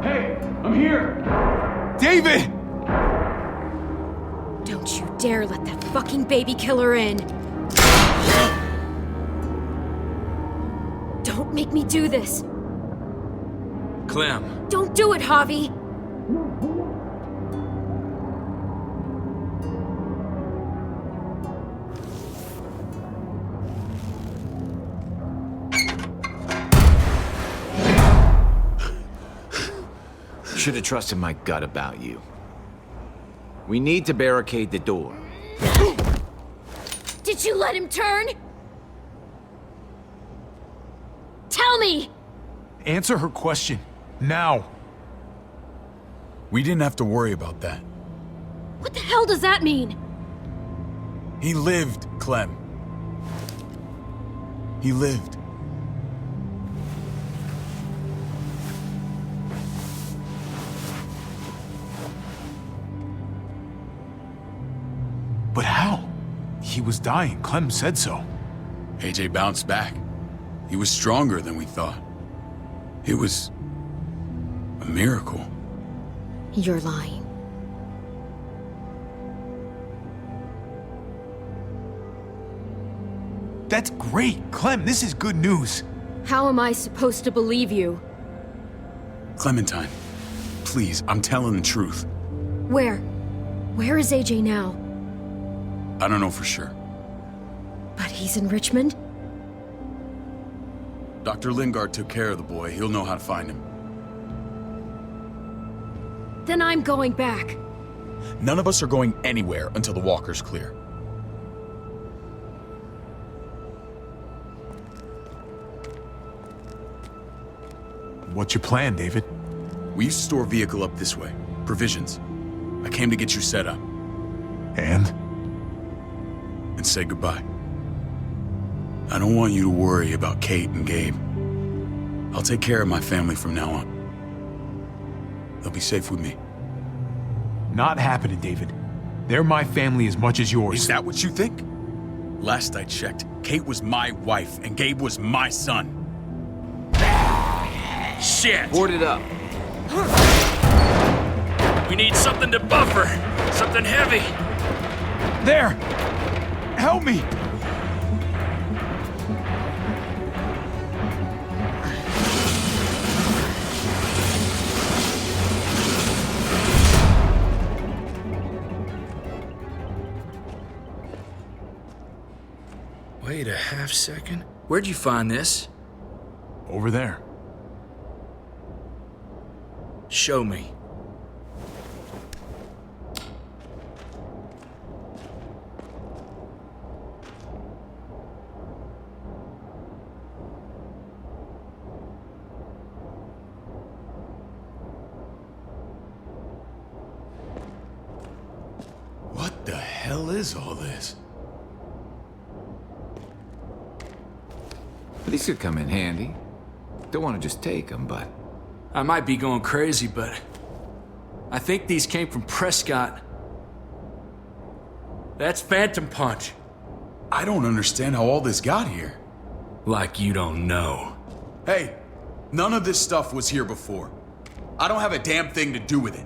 Hey, I'm here! David! Don't you dare let that fucking baby killer in! Don't make me do this! Clem, Don't do it, Javi! Should have trusted my gut about you. We need to barricade the door. Did you let him turn? Tell me! Answer her question. Now. We didn't have to worry about that. What the hell does that mean? He lived, Clem. He lived. But how? He was dying. Clem said so. AJ bounced back. He was stronger than we thought. It was a miracle. You're lying. That's great. Clem, this is good news. How am I supposed to believe you? Clementine, please, I'm telling the truth. Where? Where is AJ now? I don't know for sure. But he's in Richmond? Dr. Lingard took care of the boy. He'll know how to find him. Then I'm going back. None of us are going anywhere until the walker's clear. What's your plan, David? We used to store a vehicle up this way. Provisions. I came to get you set up. And say goodbye. I don't want you to worry about Kate and Gabe. I'll take care of my family from now on. They'll be safe with me. Not happening, David. They're my family as much as yours. Is that what you think? Last I checked, Kate was my wife and Gabe was my son. Shit! Board it up. We need something to buffer. Something heavy. There! Help me! Wait a half second. Where'd you find this? Over there. Show me. What the hell is all this? These could come in handy. Don't want to just take them, but... I might be going crazy, but I think these came from Prescott. That's Phantom Punch. I don't understand how all this got here. Like you don't know. Hey, none of this stuff was here before. I don't have a damn thing to do with it.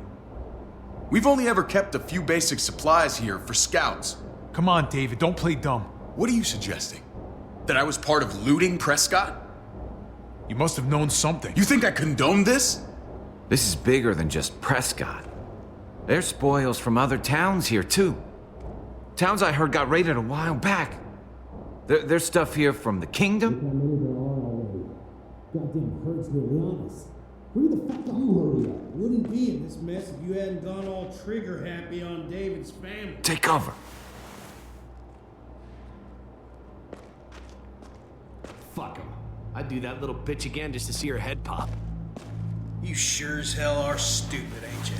We've only ever kept a few basic supplies here for scouts. Come on, David, don't play dumb. What are you suggesting? That I was part of looting Prescott? You must have known something. You think I condoned this? This is bigger than just Prescott. There's spoils from other towns here, too. Towns I heard got raided a while back. There's stuff here from the kingdom. Goddamn hurts really honest. Hurry the fuck up. You hurry up. Wouldn't be in this mess if you hadn't gone all trigger happy on David's family. Take cover. Fuck him. I'd do that little bitch again just to see her head pop. You sure as hell are stupid, ain't you?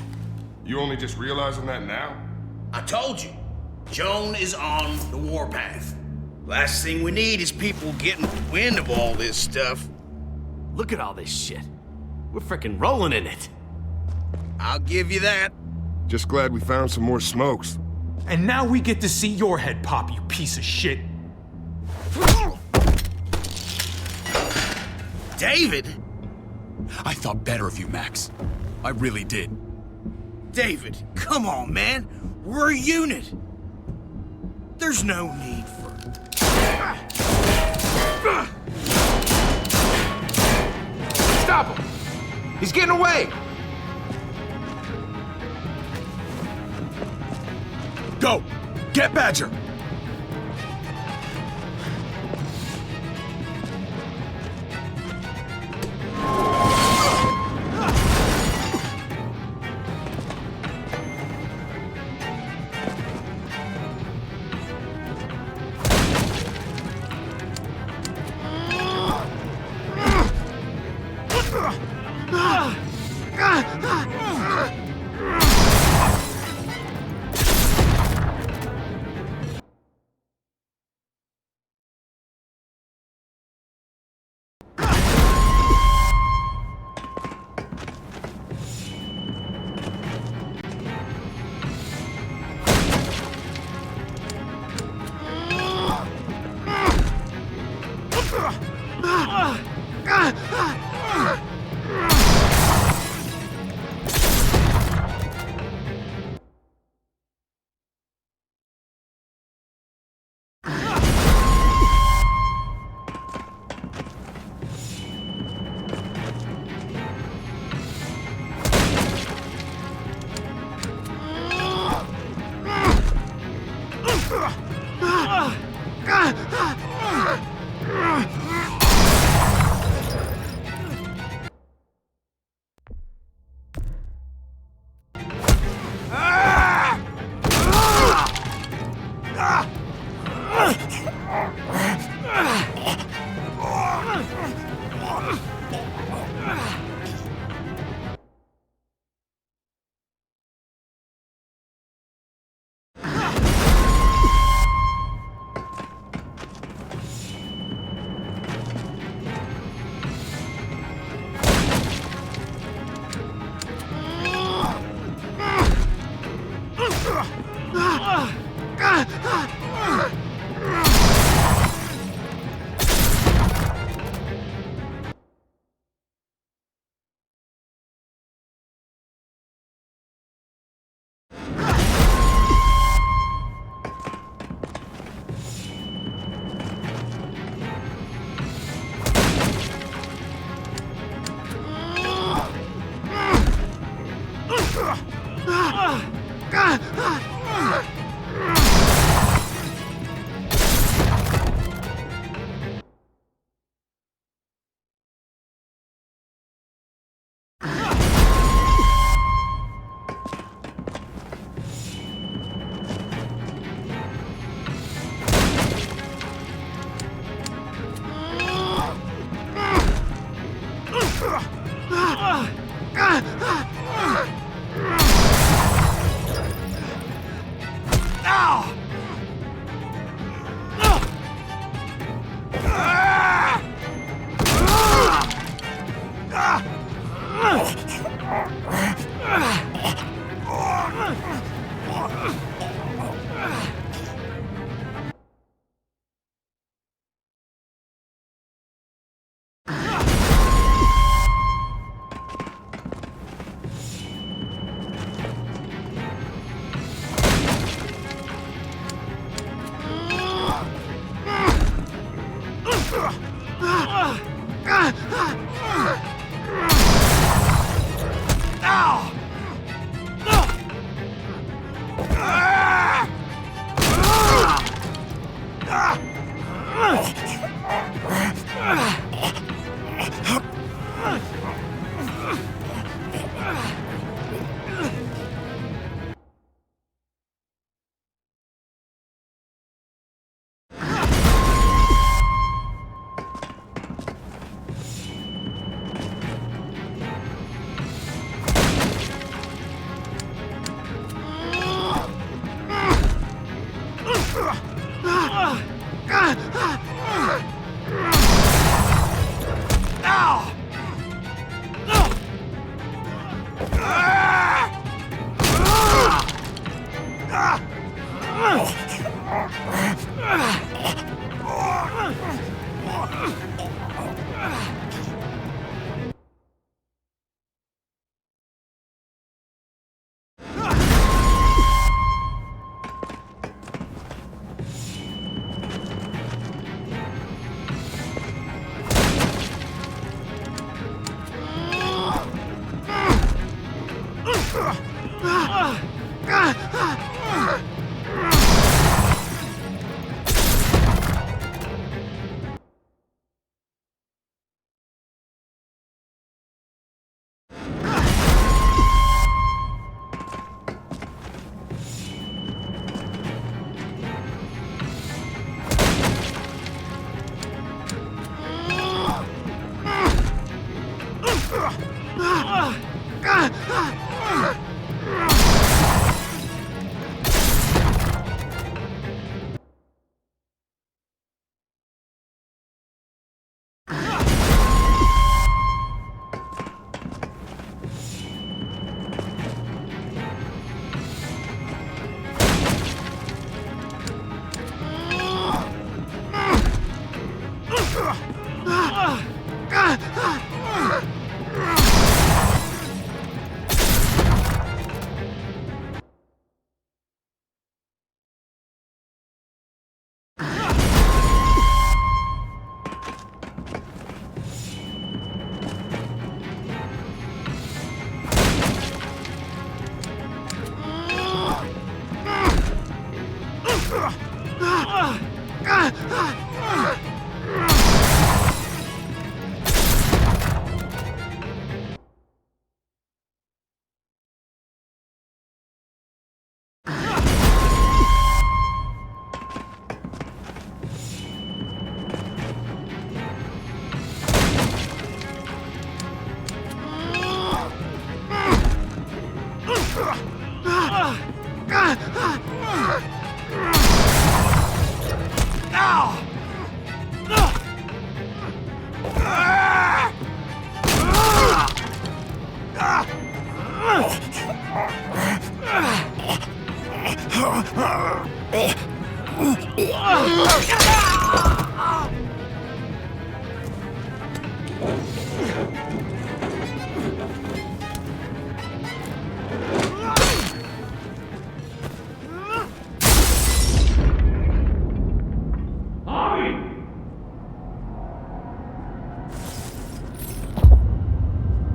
You only just realizing that now? I told you. Joan is on the warpath. Last thing we need is people getting wind of all this stuff. Look at all this shit. We're frickin' rolling in it. I'll give you that. Just glad we found some more smokes. And now we get to see your head pop, you piece of shit. David? I thought better of you, Max. I really did. David, come on, man. We're a unit. There's no need for... Stop him! He's getting away! Go! Get Badger!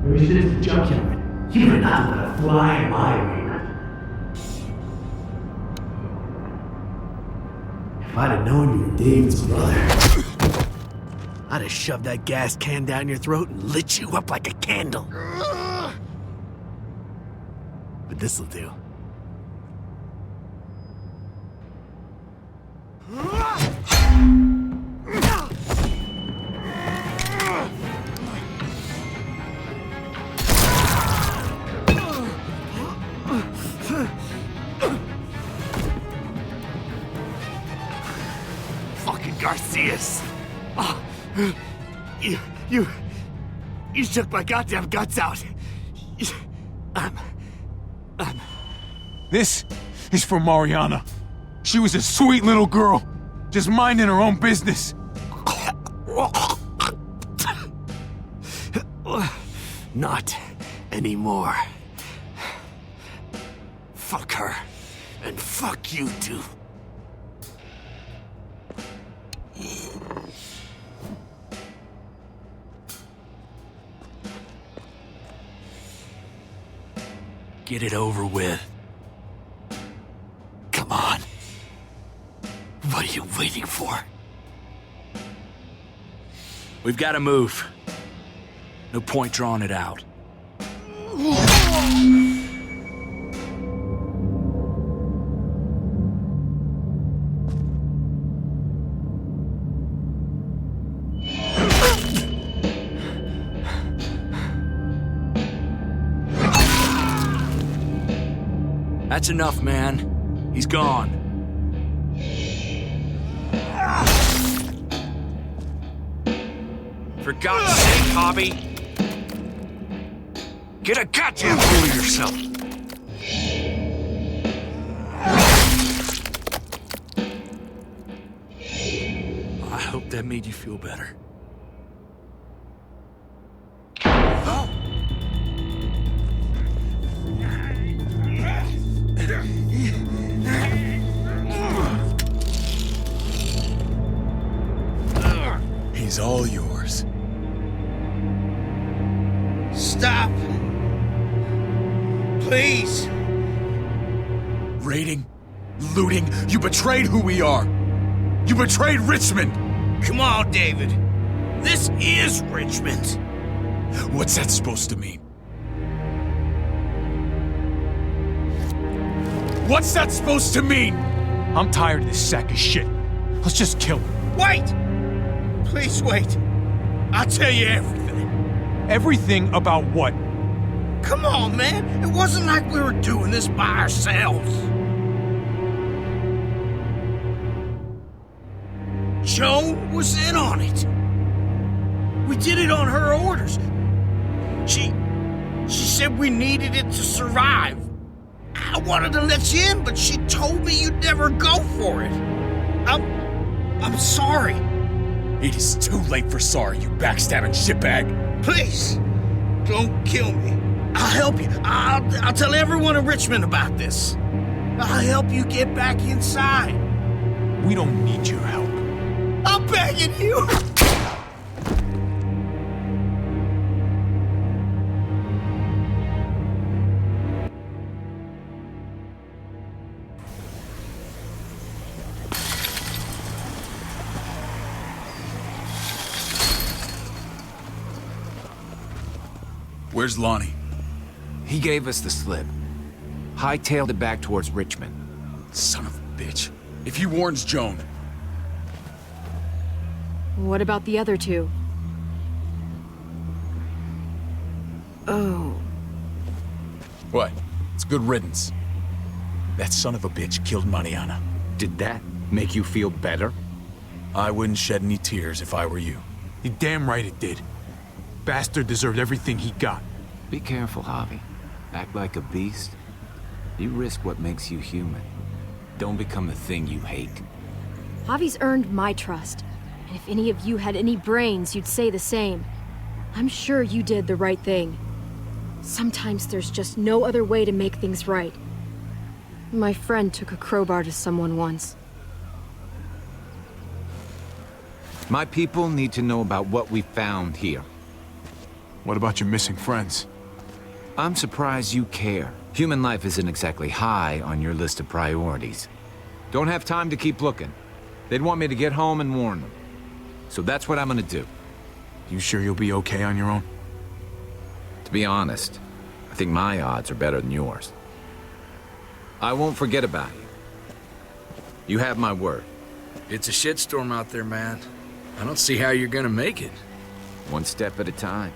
Ever since the junkyard, you were nothing but a fly in my arena. If I'd have known you were David's brother, I'd have shoved that gas can down your throat and lit you up like a candle. But this'll do. Fucking Garcias! Oh, you shook my goddamn guts out. This is for Mariana. She was a sweet little girl, just minding her own business. Not anymore. Fuck her. And fuck you too. Get it over with. Come on. What are you waiting for? We've got to move. No point drawing it out. That's enough, man. He's gone. For God's sake, Hobby! Get a goddamn hold of yourself! I hope that made you feel better. He's all yours. Stop! Please! Raiding, looting, you betrayed who we are. You betrayed Richmond. Come on, David. This is Richmond. What's that supposed to mean? What's that supposed to mean? I'm tired of this sack of shit. Let's just kill him. Wait! Please wait. I'll tell you everything. Everything about what? Come on, man. It wasn't like we were doing this by ourselves. Joan was in on it. We did it on her orders. She said we needed it to survive. I wanted to let you in, but she told me you'd never go for it. I'm sorry. It is too late for sorry, you backstabbing shitbag. Please, don't kill me. I'll help you. I'll tell everyone in Richmond about this. I'll help you get back inside. We don't need your help. I'm begging you. Where's Lonnie? He gave us the slip. Hightailed it back towards Richmond. Son of a bitch. If he warns Joan... What about the other two? Oh. What? It's good riddance. That son of a bitch killed Mariana. Did that make you feel better? I wouldn't shed any tears if I were you. You're damn right it did. Bastard deserved everything he got. Be careful, Javi. Act like a beast. You risk what makes you human. Don't become the thing you hate. Javi's earned my trust. And if any of you had any brains, you'd say the same. I'm sure you did the right thing. Sometimes there's just no other way to make things right. My friend took a crowbar to someone once. My people need to know about what we found here. What about your missing friends? I'm surprised you care. Human life isn't exactly high on your list of priorities. Don't have time to keep looking. They'd want me to get home and warn them. So that's what I'm gonna do. You sure you'll be okay on your own? To be honest, I think my odds are better than yours. I won't forget about you. You have my word. It's a shitstorm out there, man. I don't see how you're gonna make it. One step at a time.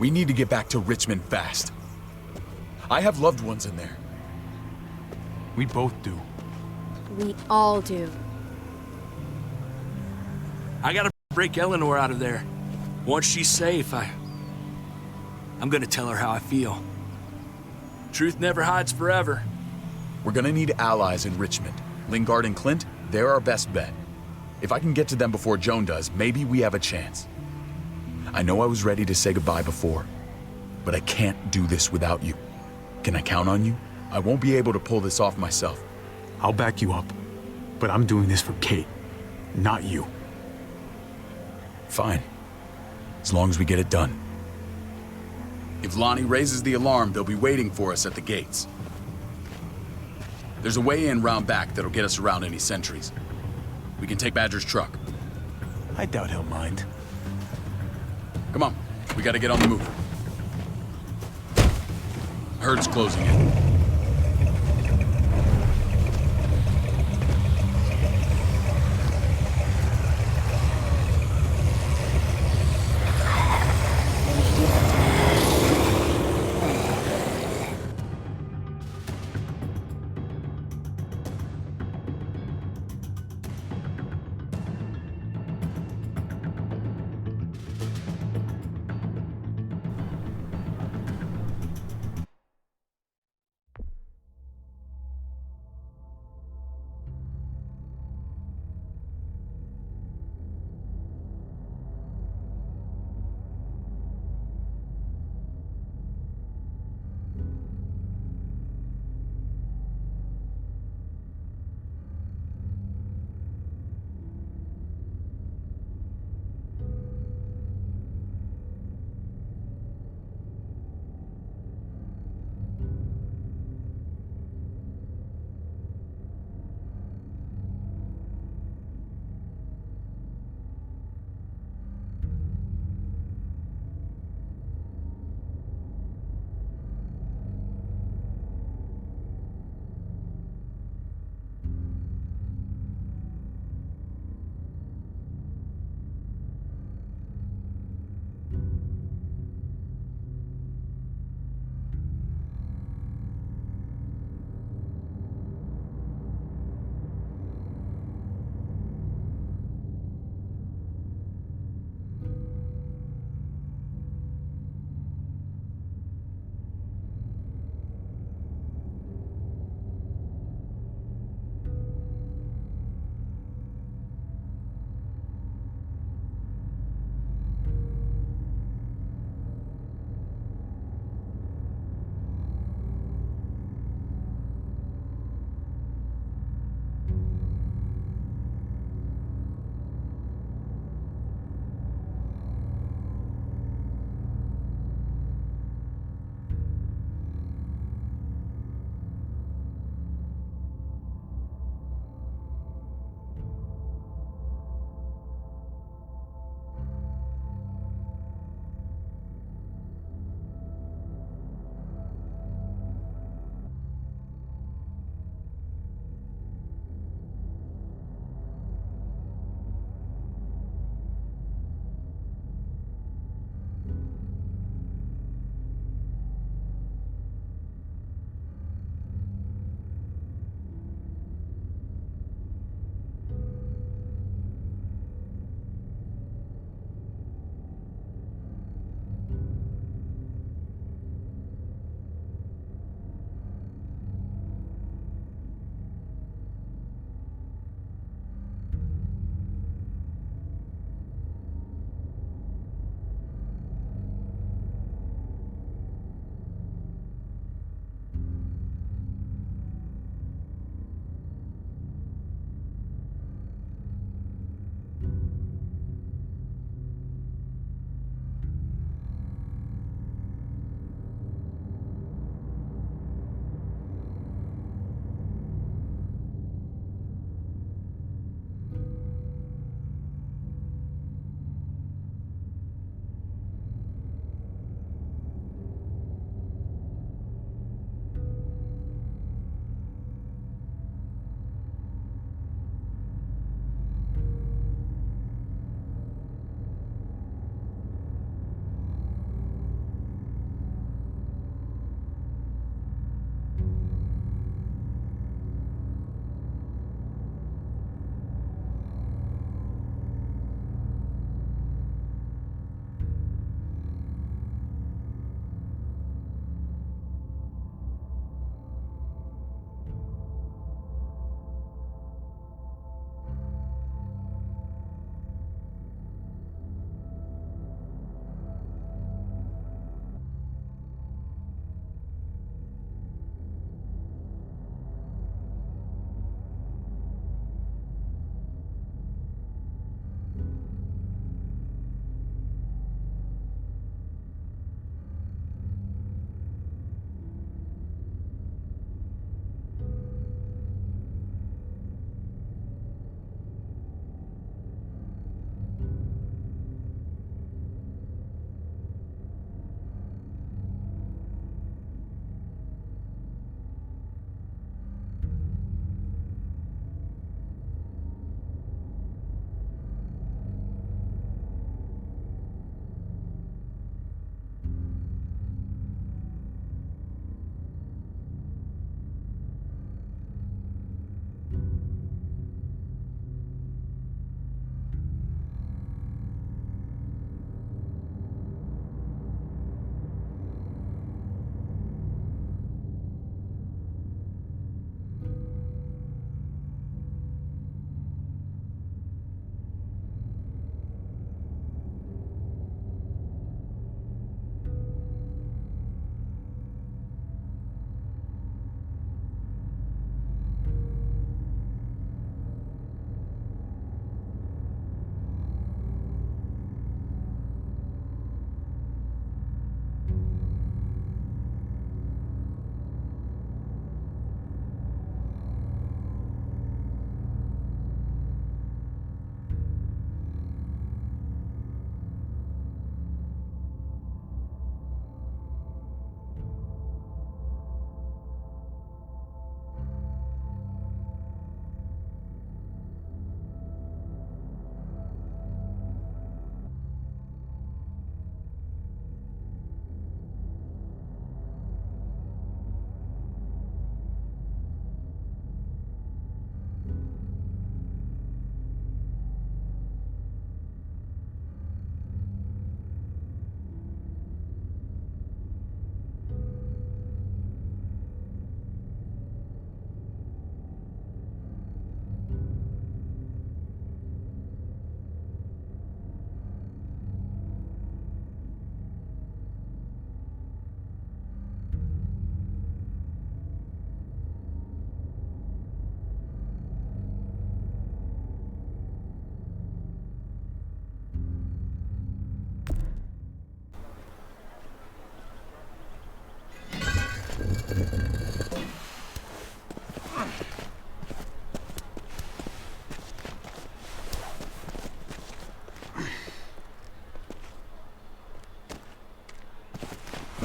We need to get back to Richmond fast. I have loved ones in there. We both do. We all do. I gotta break Eleanor out of there. Once she's safe, I'm gonna tell her how I feel. Truth never hides forever. We're gonna need allies in Richmond. Lingard and Clint, they're our best bet. If I can get to them before Joan does, maybe we have a chance. I know I was ready to say goodbye before, but I can't do this without you. Can I count on you? I won't be able to pull this off myself. I'll back you up, but I'm doing this for Kate, not you. Fine. As long as we get it done. If Lonnie raises the alarm, they'll be waiting for us at the gates. There's a way in round back that'll get us around any sentries. We can take Badger's truck. I doubt he'll mind. Come on, we gotta get on the move. Herd's closing in.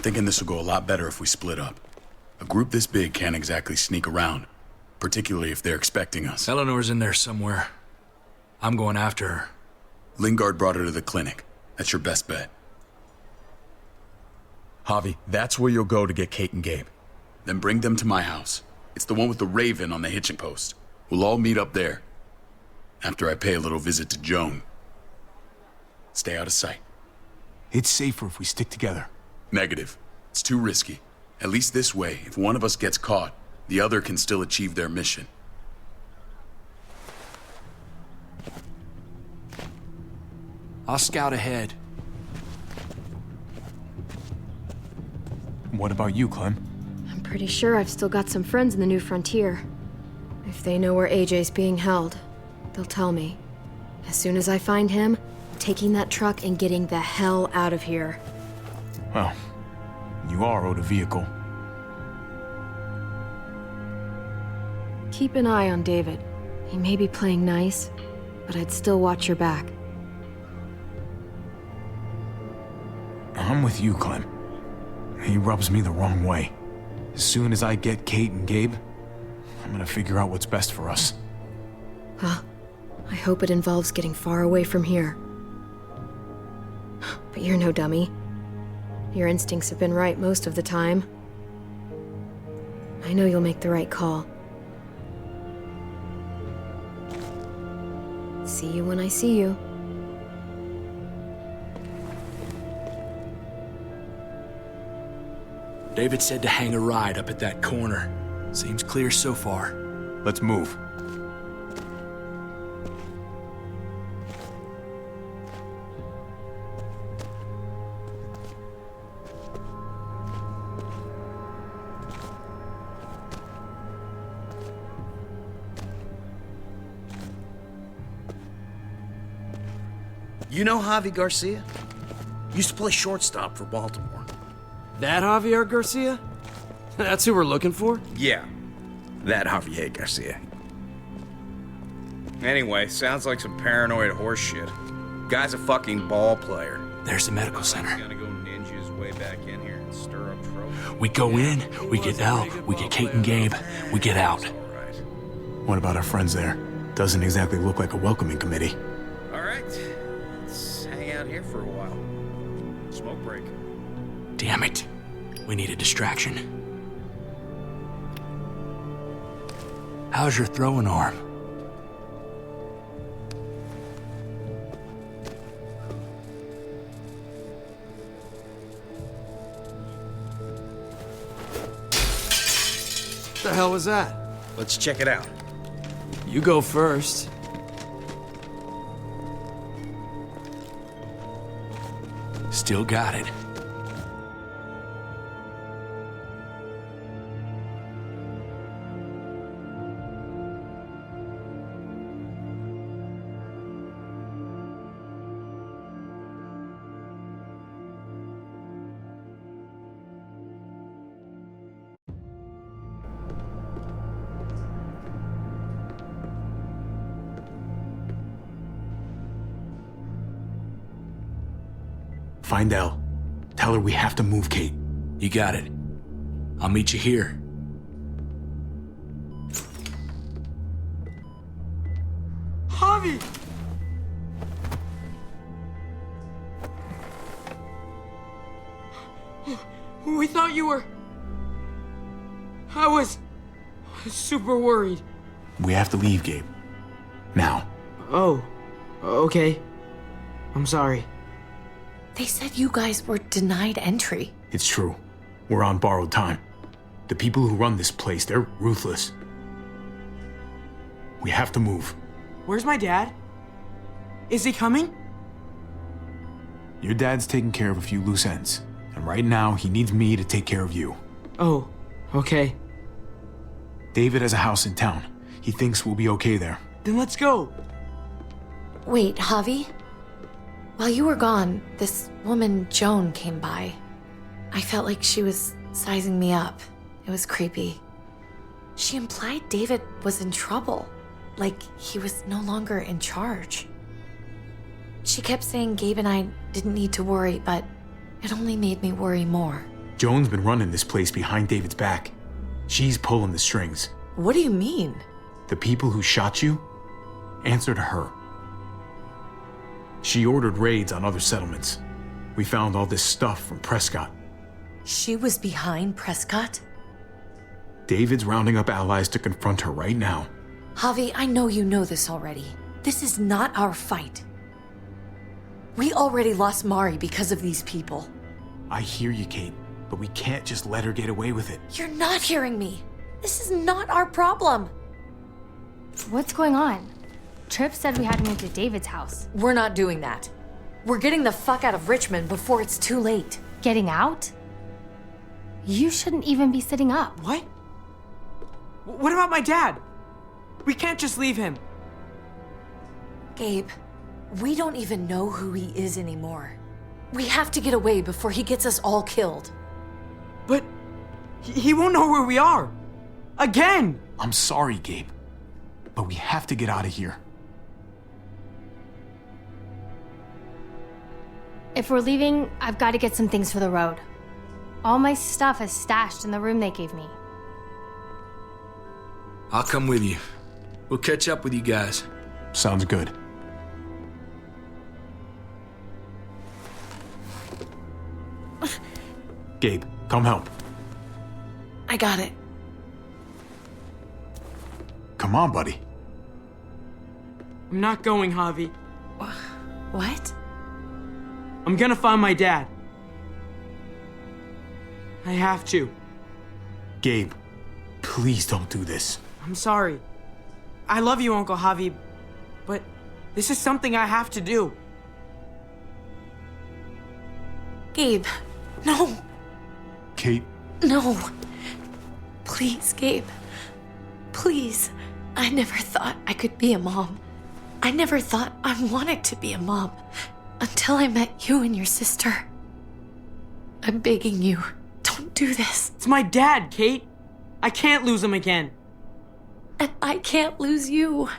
thinking this will go a lot better if we split up. A group this big can't exactly sneak around, particularly if they're expecting us. Eleanor's in there somewhere. I'm going after her. Lingard brought her to the clinic. That's your best bet. Javi, that's where you'll go to get Kate and Gabe. Then bring them to my house. It's the one with the raven on the hitching post. We'll all meet up there. After I pay a little visit to Joan. Stay out of sight. It's safer if we stick together. Negative. It's too risky. At least this way, if one of us gets caught, the other can still achieve their mission. I'll scout ahead. What about you, Clem? I'm pretty sure I've still got some friends in the New Frontier. If they know where AJ's being held, they'll tell me. As soon as I find him, I'm taking that truck and getting the hell out of here. Well, you are owed a vehicle. Keep an eye on David. He may be playing nice, but I'd still watch your back. I'm with you, Clem. He rubs me the wrong way. As soon as I get Kate and Gabe, I'm gonna figure out what's best for us. Well, I hope it involves getting far away from here. But you're no dummy. Your instincts have been right most of the time. I know you'll make the right call. See you when I see you. David said to hang a ride up at that corner. Seems clear so far. Let's move. You know Javi Garcia? Used to play shortstop for Baltimore. That Javier Garcia? That's who we're looking for? Yeah, that Javier Garcia. Anyway, sounds like some paranoid horse shit. Guy's a fucking ball player. There's the medical center. He's gonna go ninja his way back in here and stir up trouble. We go in, we get Elle, we get Kate and Gabe, we get out. What about our friends there? Doesn't exactly look like a welcoming committee. All right, let's hang out here for a while. Smoke break. Damn it. We need a distraction. How's your throwing arm? What the hell was that? Let's check it out. You go first. Still got it. Find Elle. Tell her we have to move Kate. You got it. I'll meet you here. Javi! We thought you were... I was super worried. We have to leave, Gabe. Now. Oh, okay. I'm sorry. They said you guys were denied entry. It's true. We're on borrowed time. The people who run this place, they're ruthless. We have to move. Where's my dad? Is he coming? Your dad's taking care of a few loose ends. And right now, he needs me to take care of you. Oh, okay. David has a house in town. He thinks we'll be okay there. Then let's go. Wait, Javi? While you were gone, this woman, Joan, came by. I felt like she was sizing me up. It was creepy. She implied David was in trouble, like he was no longer in charge. She kept saying Gabe and I didn't need to worry, but it only made me worry more. Joan's been running this place behind David's back. She's pulling the strings. What do you mean? The people who shot you answer to her. She ordered raids on other settlements. We found all this stuff from Prescott. She was behind Prescott? David's rounding up allies to confront her right now. Javi, I know you know this already. This is not our fight. We already lost Mari because of these people. I hear you, Kate, but we can't just let her get away with it. You're not hearing me. This is not our problem. What's going on? Tripp said we had to move to David's house. We're not doing that. We're getting the fuck out of Richmond before it's too late. Getting out? You shouldn't even be sitting up. What? What about my dad? We can't just leave him. Gabe, we don't even know who he is anymore. We have to get away before he gets us all killed. But he won't know where we are. Again! I'm sorry, Gabe, but we have to get out of here. If we're leaving, I've got to get some things for the road. All my stuff is stashed in the room they gave me. I'll come with you. We'll catch up with you guys. Sounds good. Gabe, come help. I got it. Come on, buddy. I'm not going, Javi. What? I'm gonna find my dad. I have to. Gabe, please don't do this. I'm sorry. I love you, Uncle Javi, but this is something I have to do. Gabe, no. Kate. No. Please, Gabe. Please. I never thought I could be a mom. I never thought I wanted to be a mom until I met you and your sister. I'm begging you, don't do this. It's my dad, Kate. I can't lose him again. And I can't lose you.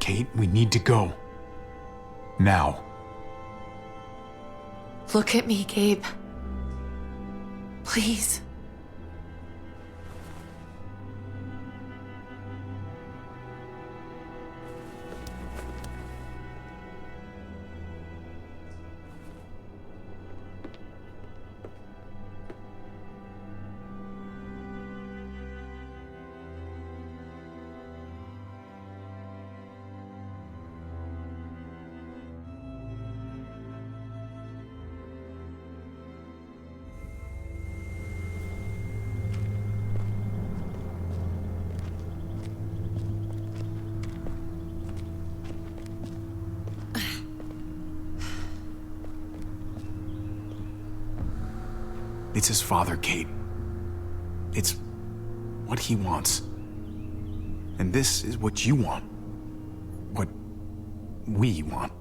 Kate, we need to go. Now. Look at me, Gabe. Please. It's his father, Kate. It's what he wants. And this is what you want. What we want.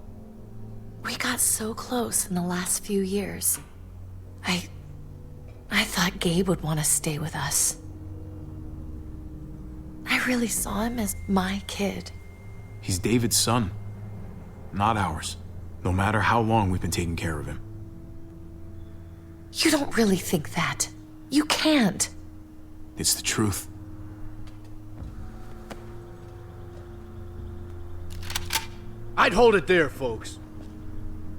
We got so close in the last few years. I thought Gabe would want to stay with us. I really saw him as my kid. He's David's son, not ours. No matter how long we've been taking care of him. You don't really think that. You can't. It's the truth. I'd hold it there, folks.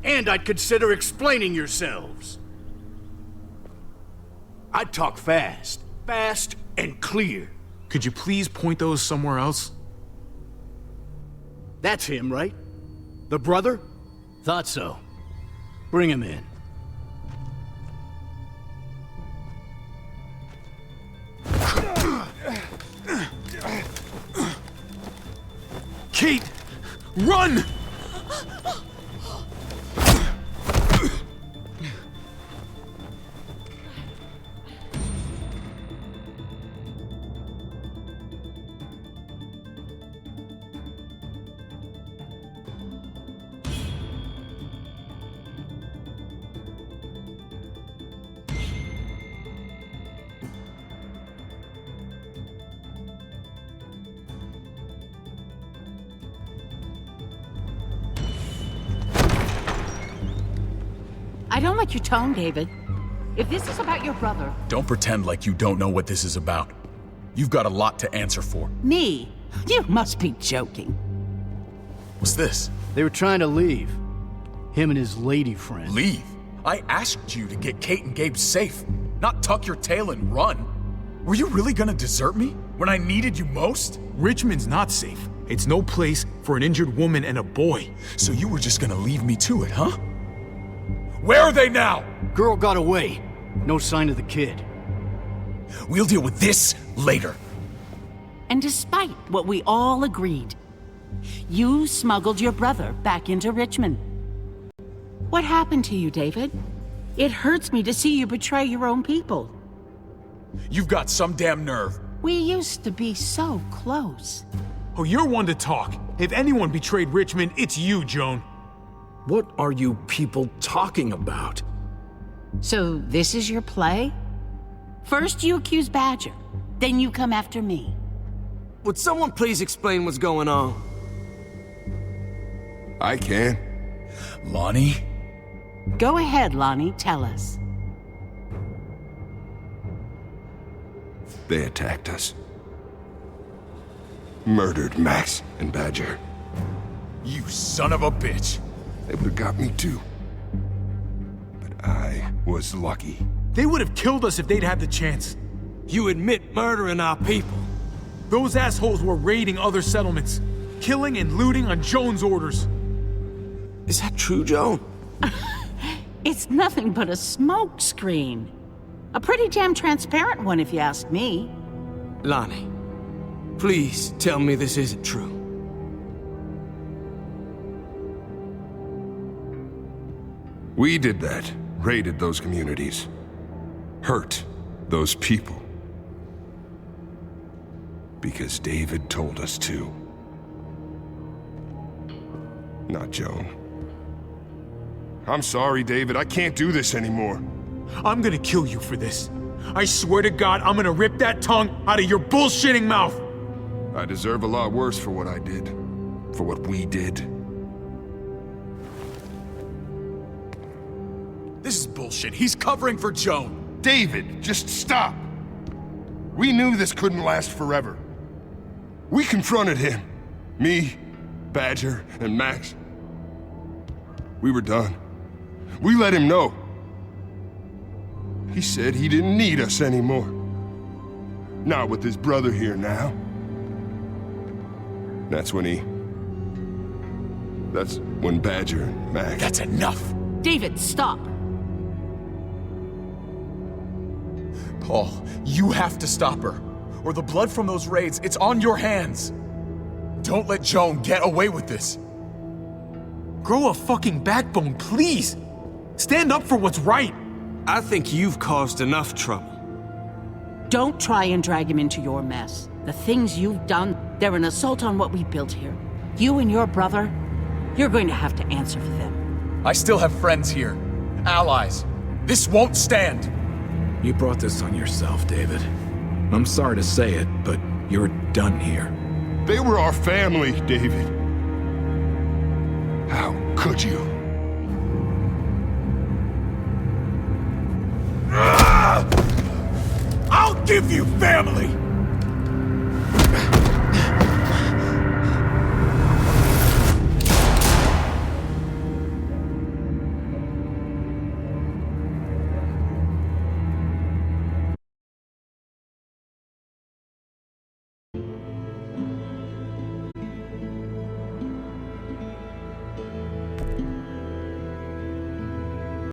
And I'd consider explaining yourselves. I'd talk fast. Fast and clear. Could you please point those somewhere else? That's him, right? The brother? Thought so. Bring him in. Kate! Run! I don't like your tone, David. If this is about your brother... Don't pretend like you don't know what this is about. You've got a lot to answer for. Me? You must be joking. What's this? They were trying to leave. Him and his lady friend. Leave? I asked you to get Kate and Gabe safe, not tuck your tail and run. Were you really gonna desert me when I needed you most? Richmond's not safe. It's no place for an injured woman and a boy. So you were just gonna leave me to it, huh? Where are they now? Girl got away. No sign of the kid. We'll deal with this later. And despite what we all agreed, you smuggled your brother back into Richmond. What happened to you, David? It hurts me to see you betray your own people. You've got some damn nerve. We used to be so close. Oh, you're one to talk. If anyone betrayed Richmond, it's you, Joan. What are you people talking about? So this is your play? First you accuse Badger, then you come after me. Would someone please explain what's going on? I can. Lonnie? Go ahead, Lonnie, tell us. They attacked us. Murdered Max and Badger. You son of a bitch. They would've got me too. But I was lucky. They would have killed us if they'd had the chance. You admit murdering our people. Those assholes were raiding other settlements, killing and looting on Joan's orders. Is that true, Joan? It's nothing but a smoke screen. A pretty damn transparent one, if you ask me. Lonnie, please tell me this isn't true. We did that. Raided those communities. Hurt those people. Because David told us to. Not Joan. I'm sorry, David. I can't do this anymore. I'm gonna kill you for this. I swear to God, I'm gonna rip that tongue out of your bullshitting mouth! I deserve a lot worse for what I did. For what we did. This is bullshit. He's covering for Joan. David, just stop! We knew this couldn't last forever. We confronted him. Me, Badger, and Max. We were done. We let him know. He said he didn't need us anymore. Not with his brother here now. That's when Badger and Max... That's enough! David, stop! Paul, you have to stop her. Or the blood from those raids, it's on your hands. Don't let Joan get away with this. Grow a fucking backbone, please! Stand up for what's right! I think you've caused enough trouble. Don't try and drag him into your mess. The things you've done, they're an assault on what we built here. You and your brother, you're going to have to answer for them. I still have friends here. Allies. This won't stand. You brought this on yourself, David. I'm sorry to say it, but you're done here. They were our family, David. How could you? I'll give you family!